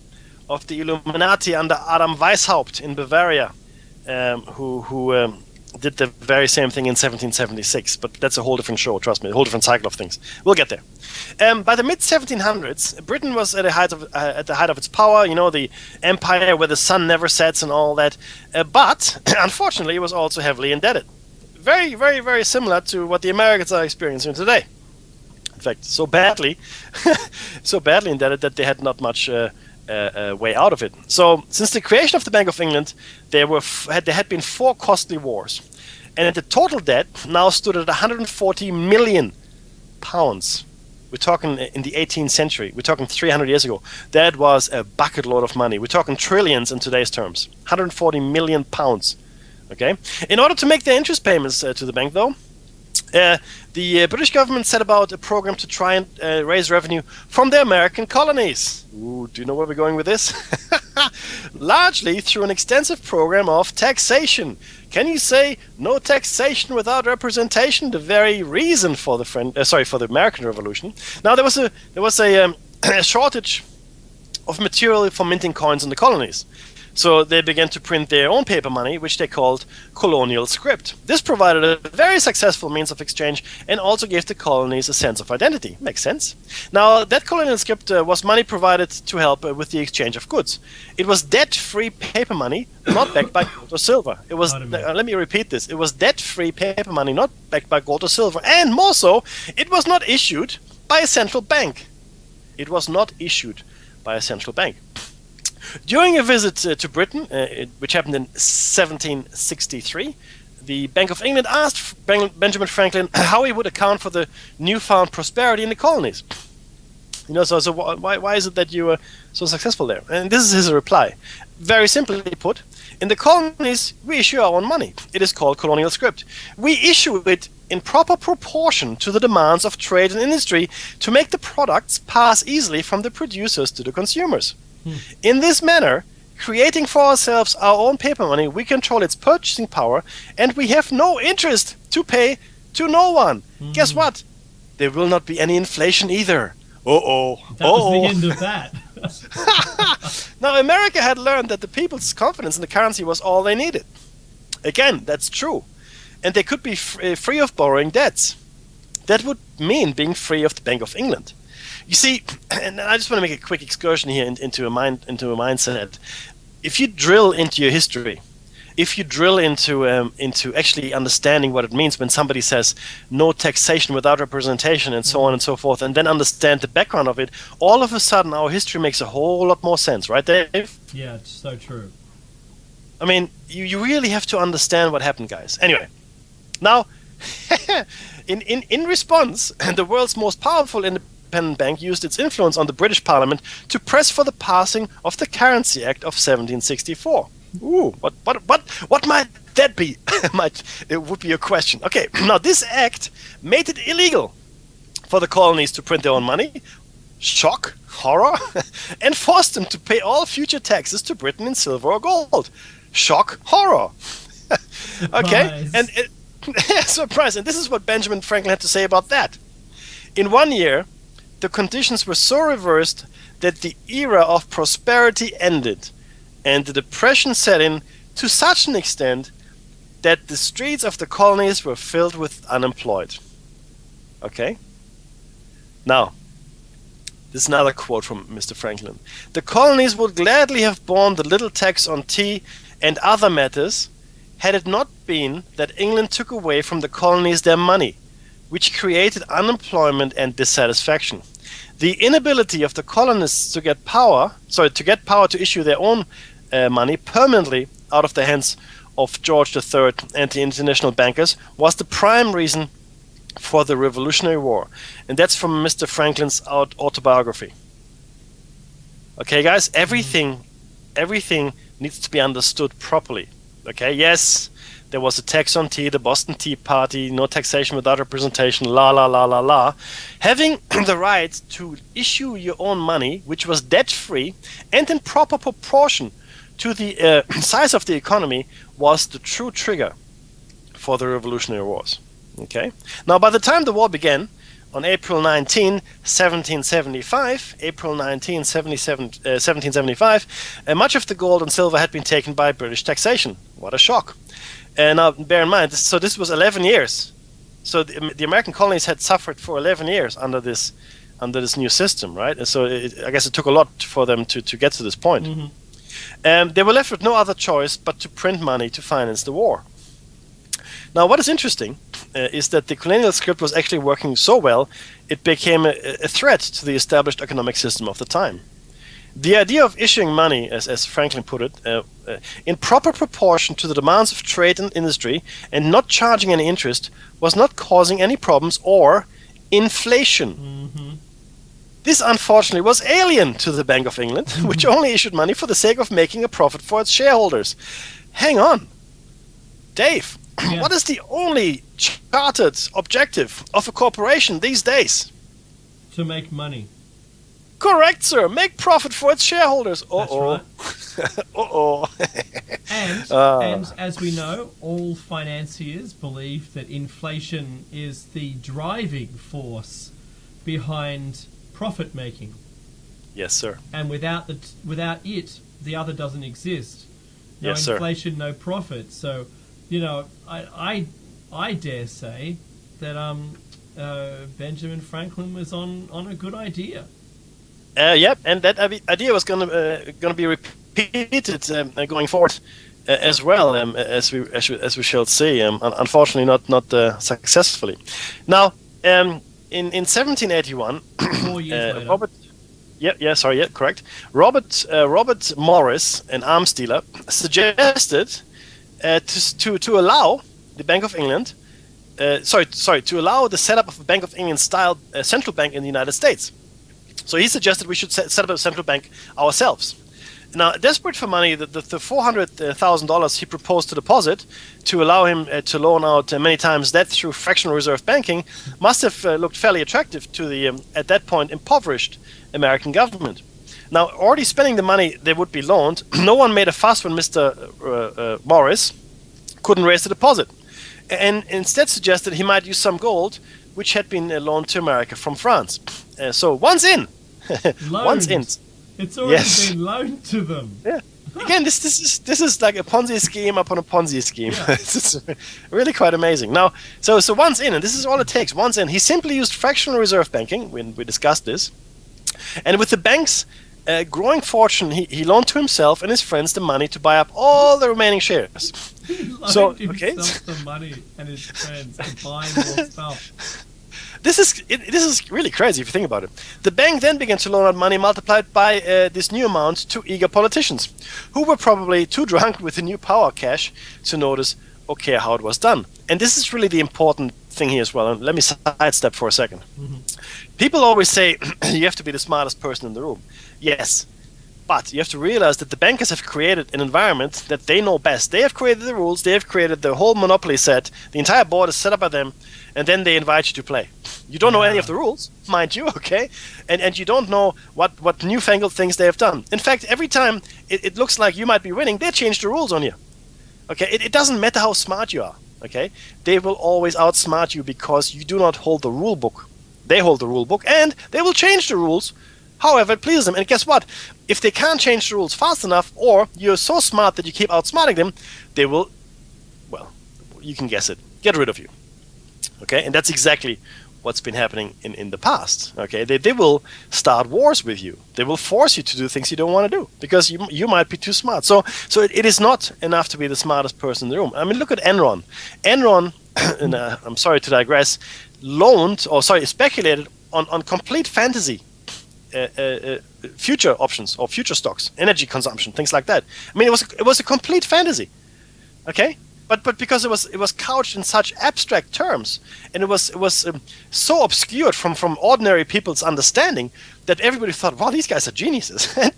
of the Illuminati under Adam Weishaupt in Bavaria, who did the very same thing in 1776, but that's a whole different show, trust me, a whole different cycle of things. We'll get there. By the mid-1700s, Britain was at the height of its power, the empire where the sun never sets and all that, but unfortunately it was also heavily indebted. Very, very, very similar to what the Americans are experiencing today. In fact, so badly indebted that they had not much way out of it. So, since the creation of the Bank of England, there had been 4 costly wars, and the total debt now stood at 140 million pounds. We're talking in the 18th century. We're talking 300 years ago. That was a bucket load of money. We're talking trillions in today's terms. 140 million pounds. Okay. In order to make the interest payments to the bank, though, the British government set about a program to try and raise revenue from the American colonies. Ooh, do you know where we're going with this? Largely through an extensive program of taxation. Can you say no taxation without representation? The very reason for the American Revolution. Now there was a shortage of material for minting coins in the colonies. So they began to print their own paper money, which they called colonial script. This provided a very successful means of exchange and also gave the colonies a sense of identity. Makes sense. Now, that colonial script was money provided to help with the exchange of goods. It was debt-free paper money, not backed by gold or silver. It was. Let me repeat this. It was debt-free paper money, not backed by gold or silver. And more so, it was not issued by a central bank. It was not issued by a central bank. During a visit to Britain, which happened in 1763, the Bank of England asked Benjamin Franklin how he would account for the newfound prosperity in the colonies. So why is it that you were so successful there? And this is his reply. Very simply put, in the colonies, we issue our own money. It is called colonial script. We issue it in proper proportion to the demands of trade and industry to make the products pass easily from the producers to the consumers. In this manner, creating for ourselves our own paper money, we control its purchasing power, and we have no interest to pay to no one. Guess what? There will not be any inflation either. That was the end of that. Now, America had learned that the people's confidence in the currency was all they needed. Again, that's true. And they could be free of borrowing debts. That would mean being free of the Bank of England. You see, and I just want to make a quick excursion here into a mindset. If you drill into your history if you drill into actually understanding what it means when somebody says no taxation without representation and so on and so forth, and then understand the background of it, all of a sudden our history makes a whole lot more sense, right, Dave? Yeah, it's so true. I mean, you really have to understand what happened, guys. Anyway, now, in response, the world's most powerful independent bank used its influence on the British Parliament to press for the passing of the Currency Act of 1764. Ooh, what might that be? It would be a question. Okay, now this act made it illegal for the colonies to print their own money. Shock, horror, and forced them to pay all future taxes to Britain in silver or gold. Shock, horror. Okay, and surprise. And this is what Benjamin Franklin had to say about that. In 1 year, the conditions were so reversed that the era of prosperity ended, and the depression set in to such an extent that the streets of the colonies were filled with unemployed. Okay? Now, this is another quote from Mr. Franklin. The colonies would gladly have borne the little tax on tea and other matters had it not been that England took away from the colonies their money, which created unemployment and dissatisfaction. The inability of the colonists to get power to issue their own money permanently out of the hands of George III and the international bankers was the prime reason for the Revolutionary War. And that's from Mr. Franklin's autobiography. Okay, guys, everything needs to be understood properly. Okay, yes, there was a tax on tea, the Boston Tea Party, no taxation without representation, la la la la la. Having the right to issue your own money, which was debt-free and in proper proportion to the size of the economy, was the true trigger for the Revolutionary Wars. Okay. Now, by the time the war began, on April 19, 1775, much of the gold and silver had been taken by British taxation. What a shock! And now, bear in mind, this was 11 years. So the American colonies had suffered for 11 years under this new system, right? And so I guess it took a lot for them to get to this point. Mm-hmm. They were left with no other choice but to print money to finance the war. Now, what is interesting is that the colonial script was actually working so well, it became a threat to the established economic system of the time. The idea of issuing money, as Franklin put it, in proper proportion to the demands of trade and industry and not charging any interest was not causing any problems or inflation. Mm-hmm. This, unfortunately, was alien to the Bank of England, which only issued money for the sake of making a profit for its shareholders. Hang on. Dave, yeah. What is the only chartered objective of a corporation these days? To make money. Correct, sir. Make profit for its shareholders. Uh-oh. That's right. Uh-oh. And as we know, all financiers believe that inflation is the driving force behind profit making. Yes, sir. And without it, the other doesn't exist. No yes, inflation, sir. No profit. So, you know, I dare say that Benjamin Franklin was on a good idea. Yep, and that idea was gonna be repeated going forward as well, as we shall see. Unfortunately, not successfully. Now, in 1781, 4 years later. Correct. Robert Morris, an arms dealer, suggested to allow the Bank of England, to allow the setup of a Bank of England style central bank in the United States. So he suggested we should set up a central bank ourselves. Now, desperate for money, the $400,000 he proposed to deposit to allow him to loan out many times that through fractional reserve banking must have looked fairly attractive to the, at that point, impoverished American government. Now, already spending the money they would be loaned, no one made a fuss when Mr. Morris couldn't raise the deposit, and instead suggested he might use some gold which had been loaned to America from France. So one's in. One's in. It's already been loaned to them. Yeah. Again, this is like a Ponzi scheme upon a Ponzi scheme. Yeah. It's really quite amazing. Now, so one's in, and this is all it takes. One's in. He simply used fractional reserve banking when we discussed this, and with the banks a growing fortune, he loaned to himself and his friends the money to buy up all the remaining shares. Loaned himself the money and his friends to buy more stuff. This is really crazy if you think about it. The bank then began to loan out money multiplied by this new amount to eager politicians, who were probably too drunk with the new power cash to notice or care how it was done. And this is really the important thing here as well. And let me sidestep for a second. People always say you have to be the smartest person in the room. Yes, but you have to realize that the bankers have created an environment that they know best. They have created the rules, they have created the whole monopoly set, the entire board is set up by them, and then they invite you to play. You don't know any of the rules, mind you, okay? And you don't know what newfangled things they have done. In fact, every time it looks like you might be winning, they change the rules on you. Okay, it doesn't matter how smart you are, okay? They will always outsmart you because you do not hold the rule book. They hold the rule book, and they will change the rules however it pleases them. And guess what? If they can't change the rules fast enough, or you're so smart that you keep outsmarting them, they will, well, you can guess it, get rid of you. Okay, and that's exactly what's been happening in the past. Okay, they will start wars with you. They will force you to do things you don't want to do because you might be too smart. So it is not enough to be the smartest person in the room. I mean, look at Enron. Enron, and I'm sorry to digress, speculated on complete fantasy future options or future stocks, energy consumption, things like that. I mean, it was a complete fantasy. Okay. But because it was couched in such abstract terms, and it was so obscured from ordinary people's understanding that everybody thought, wow, these guys are geniuses. And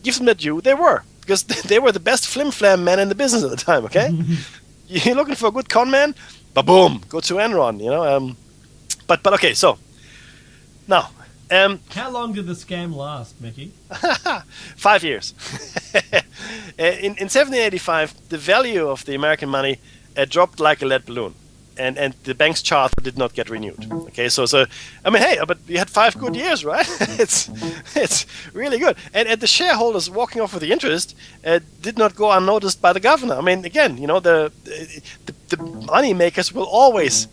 give them that due, they were, because they were the best flim-flam men in the business at the time. Okay, you're looking for a good con man, boom, go to Enron. But okay, so now. How long did the scam last, Mickey? 5 years. In 1785, the value of the American money dropped like a lead balloon, and the bank's charter did not get renewed. Okay, so I mean, hey, but we had 5 good years, right? it's really good, and the shareholders walking off with the interest did not go unnoticed by the governor. I mean, again, the money makers will always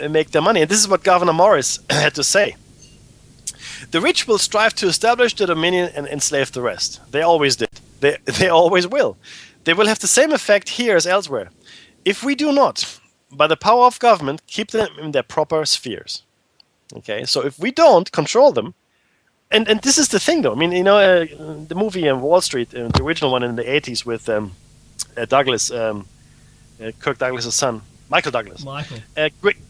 make their money. And this is what Governor Morris had to say. The rich will strive to establish the dominion and enslave the rest. They always did. They always will. They will have the same effect here as elsewhere. If we do not, by the power of government, keep them in their proper spheres. Okay, so if we don't control them, and this is the thing though, I mean, the movie Wall Street, the original one in the 80s with Douglas, Kirk Douglas' son, Michael Douglas.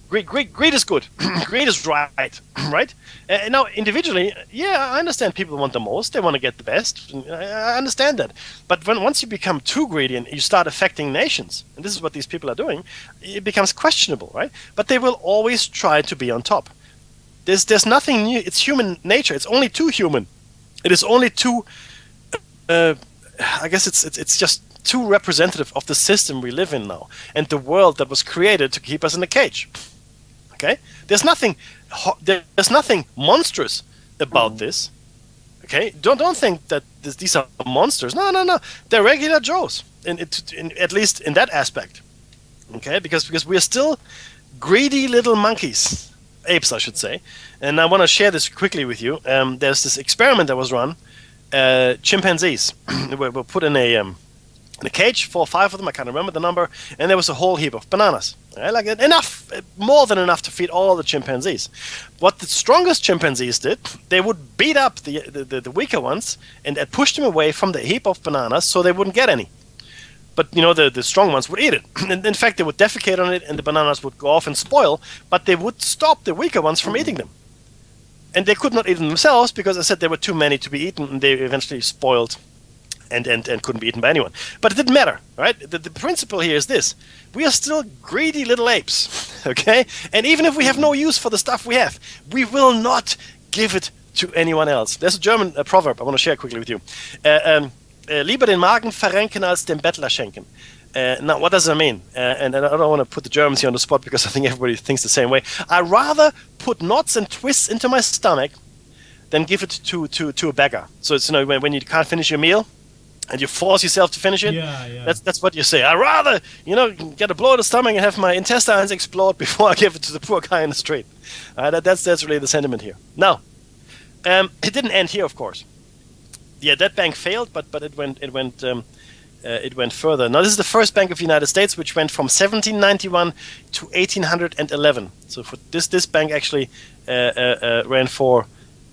Greed is good. Greed is right, right? And now, individually, yeah, I understand people want the most. They want to get the best. I understand that. But once you become too greedy and you start affecting nations, and this is what these people are doing, it becomes questionable, right? But they will always try to be on top. There's nothing new. It's human nature. It's only too human. It is only too. I guess it's just too representative of the system we live in now and the world that was created to keep us in a cage. Okay, there's nothing monstrous about this. Okay, don't think that these are monsters. No, they're regular Joes, at least in that aspect. Okay, because we are still greedy little monkeys, apes, I should say. And I want to share this quickly with you. There's this experiment that was run. Chimpanzees were put in a cage, 4 or 5 of them, I can't remember the number, and there was a whole heap of bananas. Right? Like enough, more than enough to feed all the chimpanzees. What the strongest chimpanzees did, they would beat up the weaker ones and push them away from the heap of bananas so they wouldn't get any. But the strong ones would eat it. And in fact, they would defecate on it and the bananas would go off and spoil, but they would stop the weaker ones from eating them. And they could not eat them themselves because I said there were too many to be eaten and they eventually spoiled and couldn't be eaten by anyone. But it didn't matter, right? The principle here is this. We are still greedy little apes, okay? And even if we have no use for the stuff we have, we will not give it to anyone else. There's a German proverb I want to share quickly with you. Lieber den Magen verrenken als dem Bettler schenken. Now, what does that mean? And I don't want to put the Germans here on the spot because I think everybody thinks the same way. I'd rather put knots and twists into my stomach than give it to a beggar. So it's when you can't finish your meal, and you force yourself to finish it. Yeah. That's what you say. I'd rather, get a blow in the stomach and have my intestines explode before I give it to the poor guy in the street. That's really the sentiment here. Now, It didn't end here, of course. Yeah, that bank failed, but it went further. Now, this is the first Bank of the United States, which went from 1791 to 1811. So for this bank actually ran for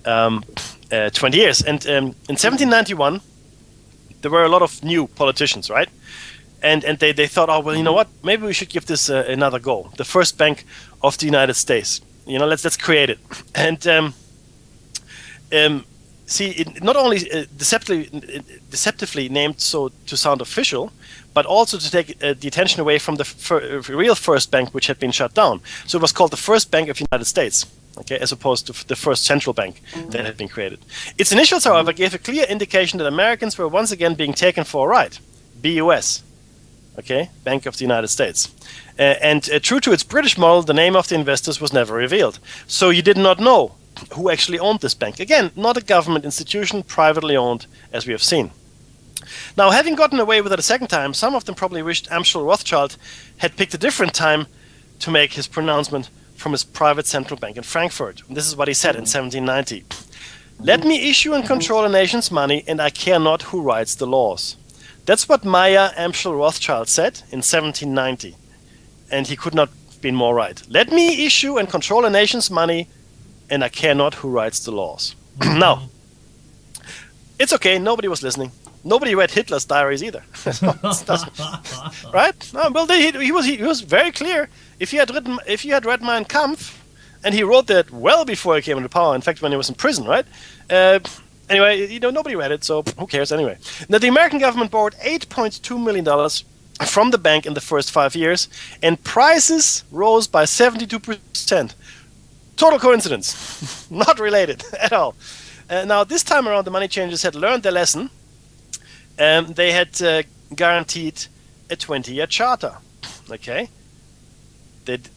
20 years. And in 1791, there were a lot of new politicians, right? And they thought, oh, well, you know what? Maybe we should give this another go. The first Bank of the United States. You know, let's create it. And see, it not only deceptively named so to sound official, but also to take the attention away from the real first bank, which had been shut down. So it was called the First Bank of the United States, okay, as opposed to the first central bank that had been created. Its initials, however, gave a clear indication that Americans were once again being taken for a ride. BUS, okay, Bank of the United States. And true to its British model, the name of the investors was never revealed. So you did not know who actually owned this bank. Again, not a government institution, privately owned, as we have seen. Now, having gotten away with it a second time, some of them probably wished Amschel Rothschild had picked a different time to make his pronouncement from his private central bank in Frankfurt. And this is what he said in 1790. Let me issue and control a nation's money, and I care not who writes the laws. That's what Meyer Amschel Rothschild said in 1790. And he could not have been more right. Let me issue and control a nation's money, and I care not who writes the laws. Now, it's okay, nobody was listening. Nobody read Hitler's diaries either. Right? No, well, he was very clear. If you had read Mein Kampf, and he wrote that well before he came into power, in fact, when he was in prison, right? Anyway, you know, nobody read it, so who cares anyway. Now, the American government borrowed $8.2 million from the bank in the first 5 years, and prices rose by 72%. Total coincidence. Not related at all. Now, this time around, the money changers had learned their lesson. They had guaranteed a 20-year charter. Okay?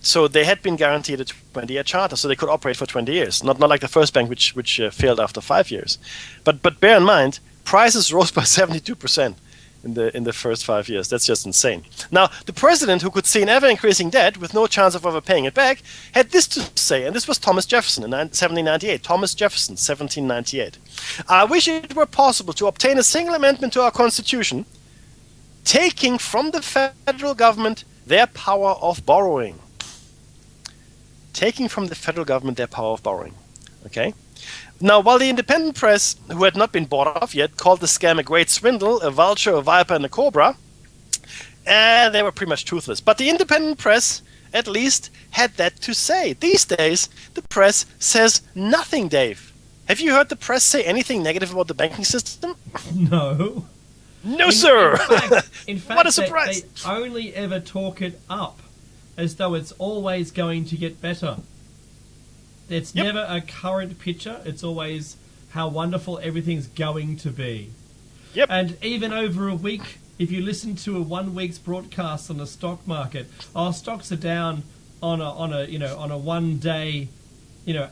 So they had been guaranteed a 20-year charter, so they could operate for 20 years. Not like the first bank, which failed after 5 years. But bear in mind, prices rose by 72%. In the first 5 years. That's just insane. Now, the president, who could see an ever-increasing debt with no chance of ever paying it back, had this to say, and this was Thomas Jefferson in 1798. Thomas Jefferson, 1798. I wish it were possible to obtain a single amendment to our Constitution, taking from the federal government their power of borrowing. Taking from the federal government their power of borrowing. Okay? Now, while the independent press, who had not been bought off yet, called the scam a great swindle, a vulture, a viper, and a cobra, they were pretty much toothless. But the independent press, at least, had that to say. These days, the press says nothing, Dave. Have you heard the press say anything negative about the banking system? No. No, sir! In fact, What a surprise! They only ever talk it up, as though it's always going to get better. It's never a current picture. It's always how wonderful everything's going to be. Yep. And even over a week, if you listen to a 1 week's broadcast on the stock market, our stocks are down on a 1 day,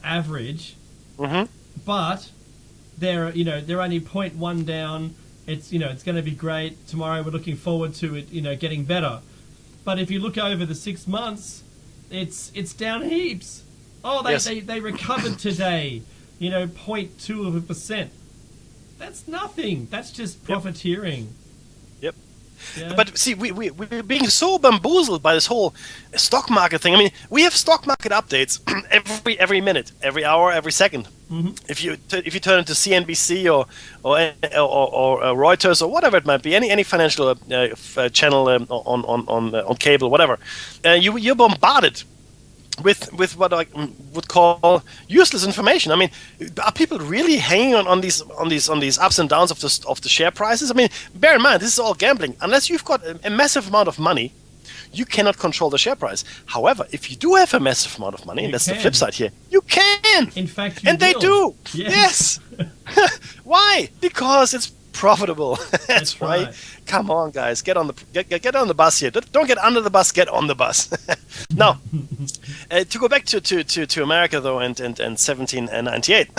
average. Mm-hmm. But they're only 0.1 down. It's it's going to be great. Tomorrow we're looking forward to it, getting better. But if you look over the 6 months, it's down heaps. Oh, they recovered today, 0.2%. That's nothing. That's just profiteering. Yep. Yeah. But see, we're being so bamboozled by this whole stock market thing. I mean, we have stock market updates every minute, every hour, every second. Mm-hmm. If you turn into CNBC or Reuters or whatever it might be, any financial channel on cable, whatever, you're bombarded with what I would call useless information. I mean, are people really hanging on these ups and downs of the share prices? I mean, bear in mind, this is all gambling. Unless you've got a massive amount of money, you cannot control the share price. However, if you do have a massive amount of money, and that's the flip side here, you can. In fact, they do. Yes. Why? Because it's profitable. That's right. Come on, guys, get on the bus here. Don't get under the bus. Get on the bus. Now, to go back to America though, and 1798,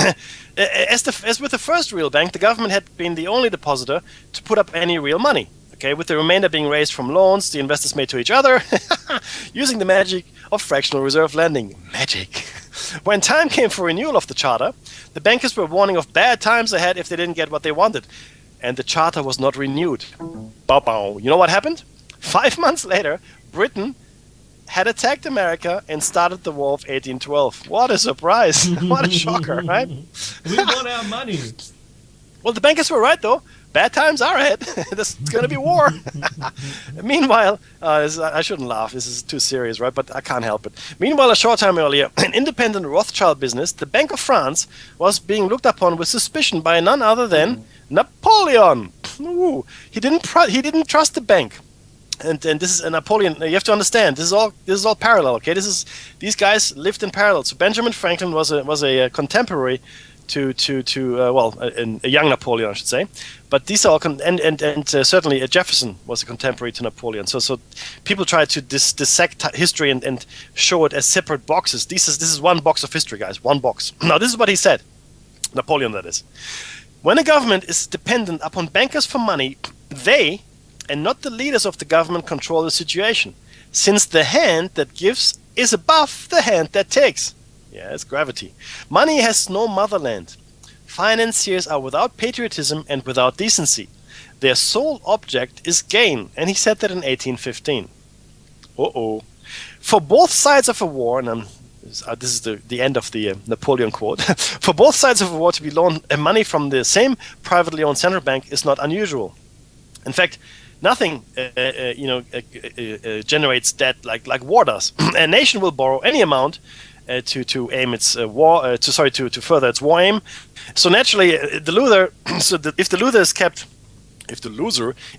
as with the first real bank, the government had been the only depositor to put up any real money. Okay, with the remainder being raised from loans the investors made to each other, using the magic of fractional reserve lending. Magic. When time came for renewal of the charter, the bankers were warning of bad times ahead if they didn't get what they wanted. And the charter was not renewed. Bow. You know what happened? 5 months later, Britain had attacked America and started the War of 1812. What a surprise. What a shocker, right? We want our money. Well, the bankers were right, though. Bad times are ahead. There's going to be war. Meanwhile, I shouldn't laugh. This is too serious, right? But I can't help it. Meanwhile, a short time earlier, an independent Rothschild business, the Bank of France, was being looked upon with suspicion by none other than Napoleon. Ooh. He didn't trust the bank. And this is Napoleon. You have to understand. This is all parallel. Okay, these guys lived in parallel. So Benjamin Franklin was a contemporary to a young Napoleon, I should say. But these are all certainly Jefferson was a contemporary to Napoleon. So people try to dissect history and show it as separate boxes. This is one box of history, guys. One box. Now this is what he said. Napoleon, that is. When a government is dependent upon bankers for money, they and not the leaders of the government control the situation, since the hand that gives is above the hand that takes. Yeah, it's gravity. Money has no motherland. Financiers are without patriotism and without decency. Their sole object is gain, and he said that in 1815. For both sides of a war, and this is the end of the Napoleon quote, for both sides of a war to be loaned money from the same privately owned central bank is not unusual. In fact, nothing generates debt like war does. A nation will borrow any amount to aim its to further its war aim. So naturally, if the loser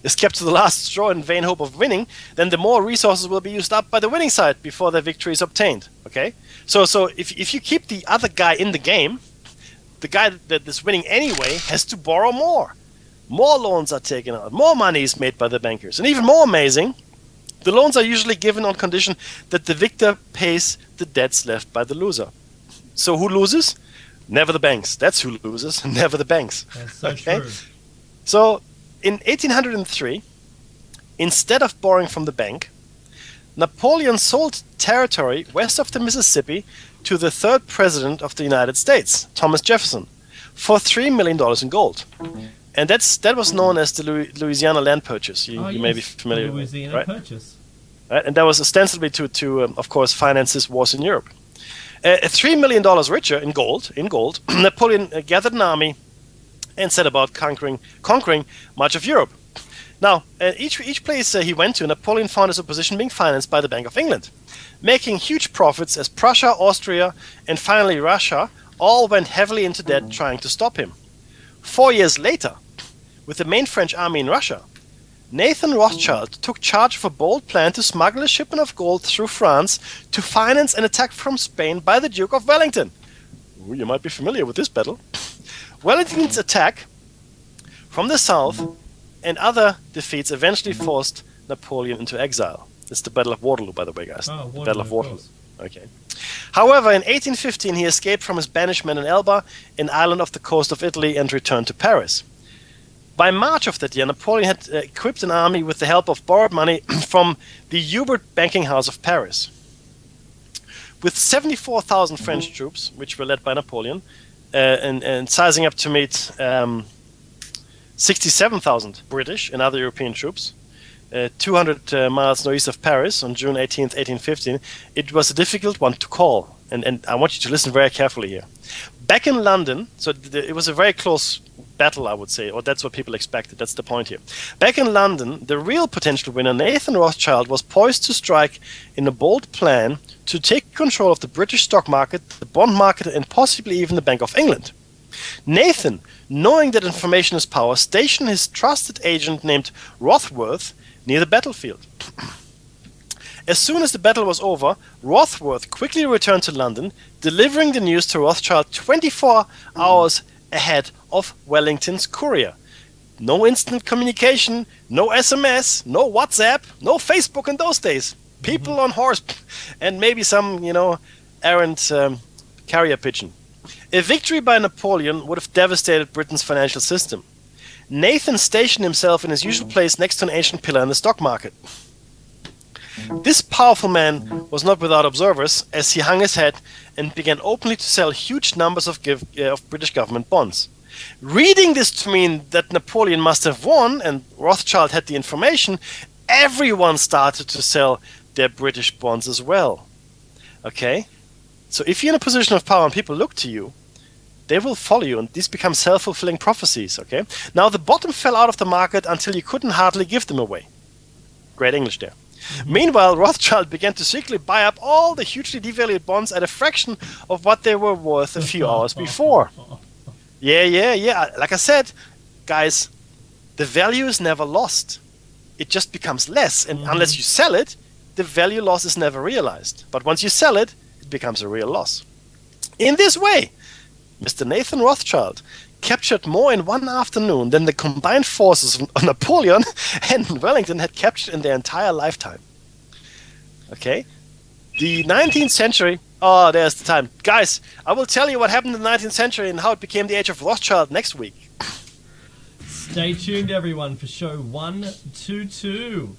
is kept to the last straw in vain hope of winning, then the more resources will be used up by the winning side before the victory is obtained. Okay, so if you keep the other guy in the game, the guy that is winning anyway has to borrow more. More loans are taken out, more money is made by the bankers. And even more amazing, the loans are usually given on condition that the victor pays the debts left by the loser. So who loses? Never the banks. That's who loses, never the banks. That's so true. So in 1803, instead of borrowing from the bank, Napoleon sold territory west of the Mississippi to the third president of the United States, Thomas Jefferson, for $3 million in gold. And that was known as the Louisiana land purchase. You may be familiar with it, right? Purchase. Right? And that was ostensibly to of course, finance his wars in Europe. $3 million richer in gold, Napoleon gathered an army and set about conquering much of Europe. Now, each place he went to, Napoleon found his opposition being financed by the Bank of England, making huge profits as Prussia, Austria, and finally Russia all went heavily into debt trying to stop him. 4 years later, with the main French army in Russia, Nathan Rothschild took charge of a bold plan to smuggle a shipment of gold through France to finance an attack from Spain by the Duke of Wellington. Ooh, you might be familiar with this battle. Wellington's attack from the south and other defeats eventually forced Napoleon into exile. It's the Battle of Waterloo, by the way, guys. Oh, Waterloo, Battle of Waterloo. Okay. However, in 1815, he escaped from his banishment in Elba, an island off the coast of Italy, and returned to Paris. By March of that year, Napoleon had equipped an army with the help of borrowed money from the Hubert banking house of Paris. With 74,000 French troops, which were led by Napoleon, and sizing up to meet 67,000 British and other European troops, 200 miles northeast of Paris on June 18th, 1815, it was a difficult one to call. And I want you to listen very carefully here. Back in London, so it was a very close battle, I would say, or that's what people expected. That's the point here. Back in London, the real potential winner, Nathan Rothschild, was poised to strike in a bold plan to take control of the British stock market, the bond market, and possibly even the Bank of England. Nathan, knowing that information is power, stationed his trusted agent named Rothworth near the battlefield. As soon as the battle was over, Rothworth quickly returned to London, delivering the news to Rothschild 24 hours ahead of Wellington's courier. No instant communication, no SMS, no WhatsApp, no Facebook in those days. People on horse and maybe some, errant carrier pigeon. A victory by Napoleon would have devastated Britain's financial system. Nathan stationed himself in his usual place next to an ancient pillar in the stock market. This powerful man was not without observers as he hung his head and began openly to sell huge numbers of British government bonds. Reading this to mean that Napoleon must have won and Rothschild had the information, everyone started to sell their British bonds as well. Okay? So if you're in a position of power and people look to you, they will follow you, and these become self-fulfilling prophecies. Okay? Now the bottom fell out of the market until you couldn't hardly give them away. Great English there. Meanwhile, Rothschild began to secretly buy up all the hugely devalued bonds at a fraction of what they were worth a few hours before. Yeah. Like I said, guys, the value is never lost. It just becomes less. And unless you sell it, the value loss is never realized. But once you sell it, it becomes a real loss. In this way, Mr. Nathan Rothschild captured more in one afternoon than the combined forces of Napoleon and Wellington had captured in their entire lifetime. Okay? The 19th century... Oh, there's the time. Guys, I will tell you what happened in the 19th century and how it became the age of Rothschild next week. Stay tuned, everyone, for show 122.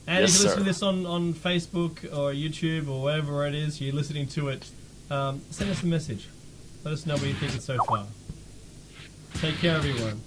And if you're listening to this on Facebook or YouTube or wherever it is you're listening to it, send us a message. Let us know what you think so far. Take care, everyone.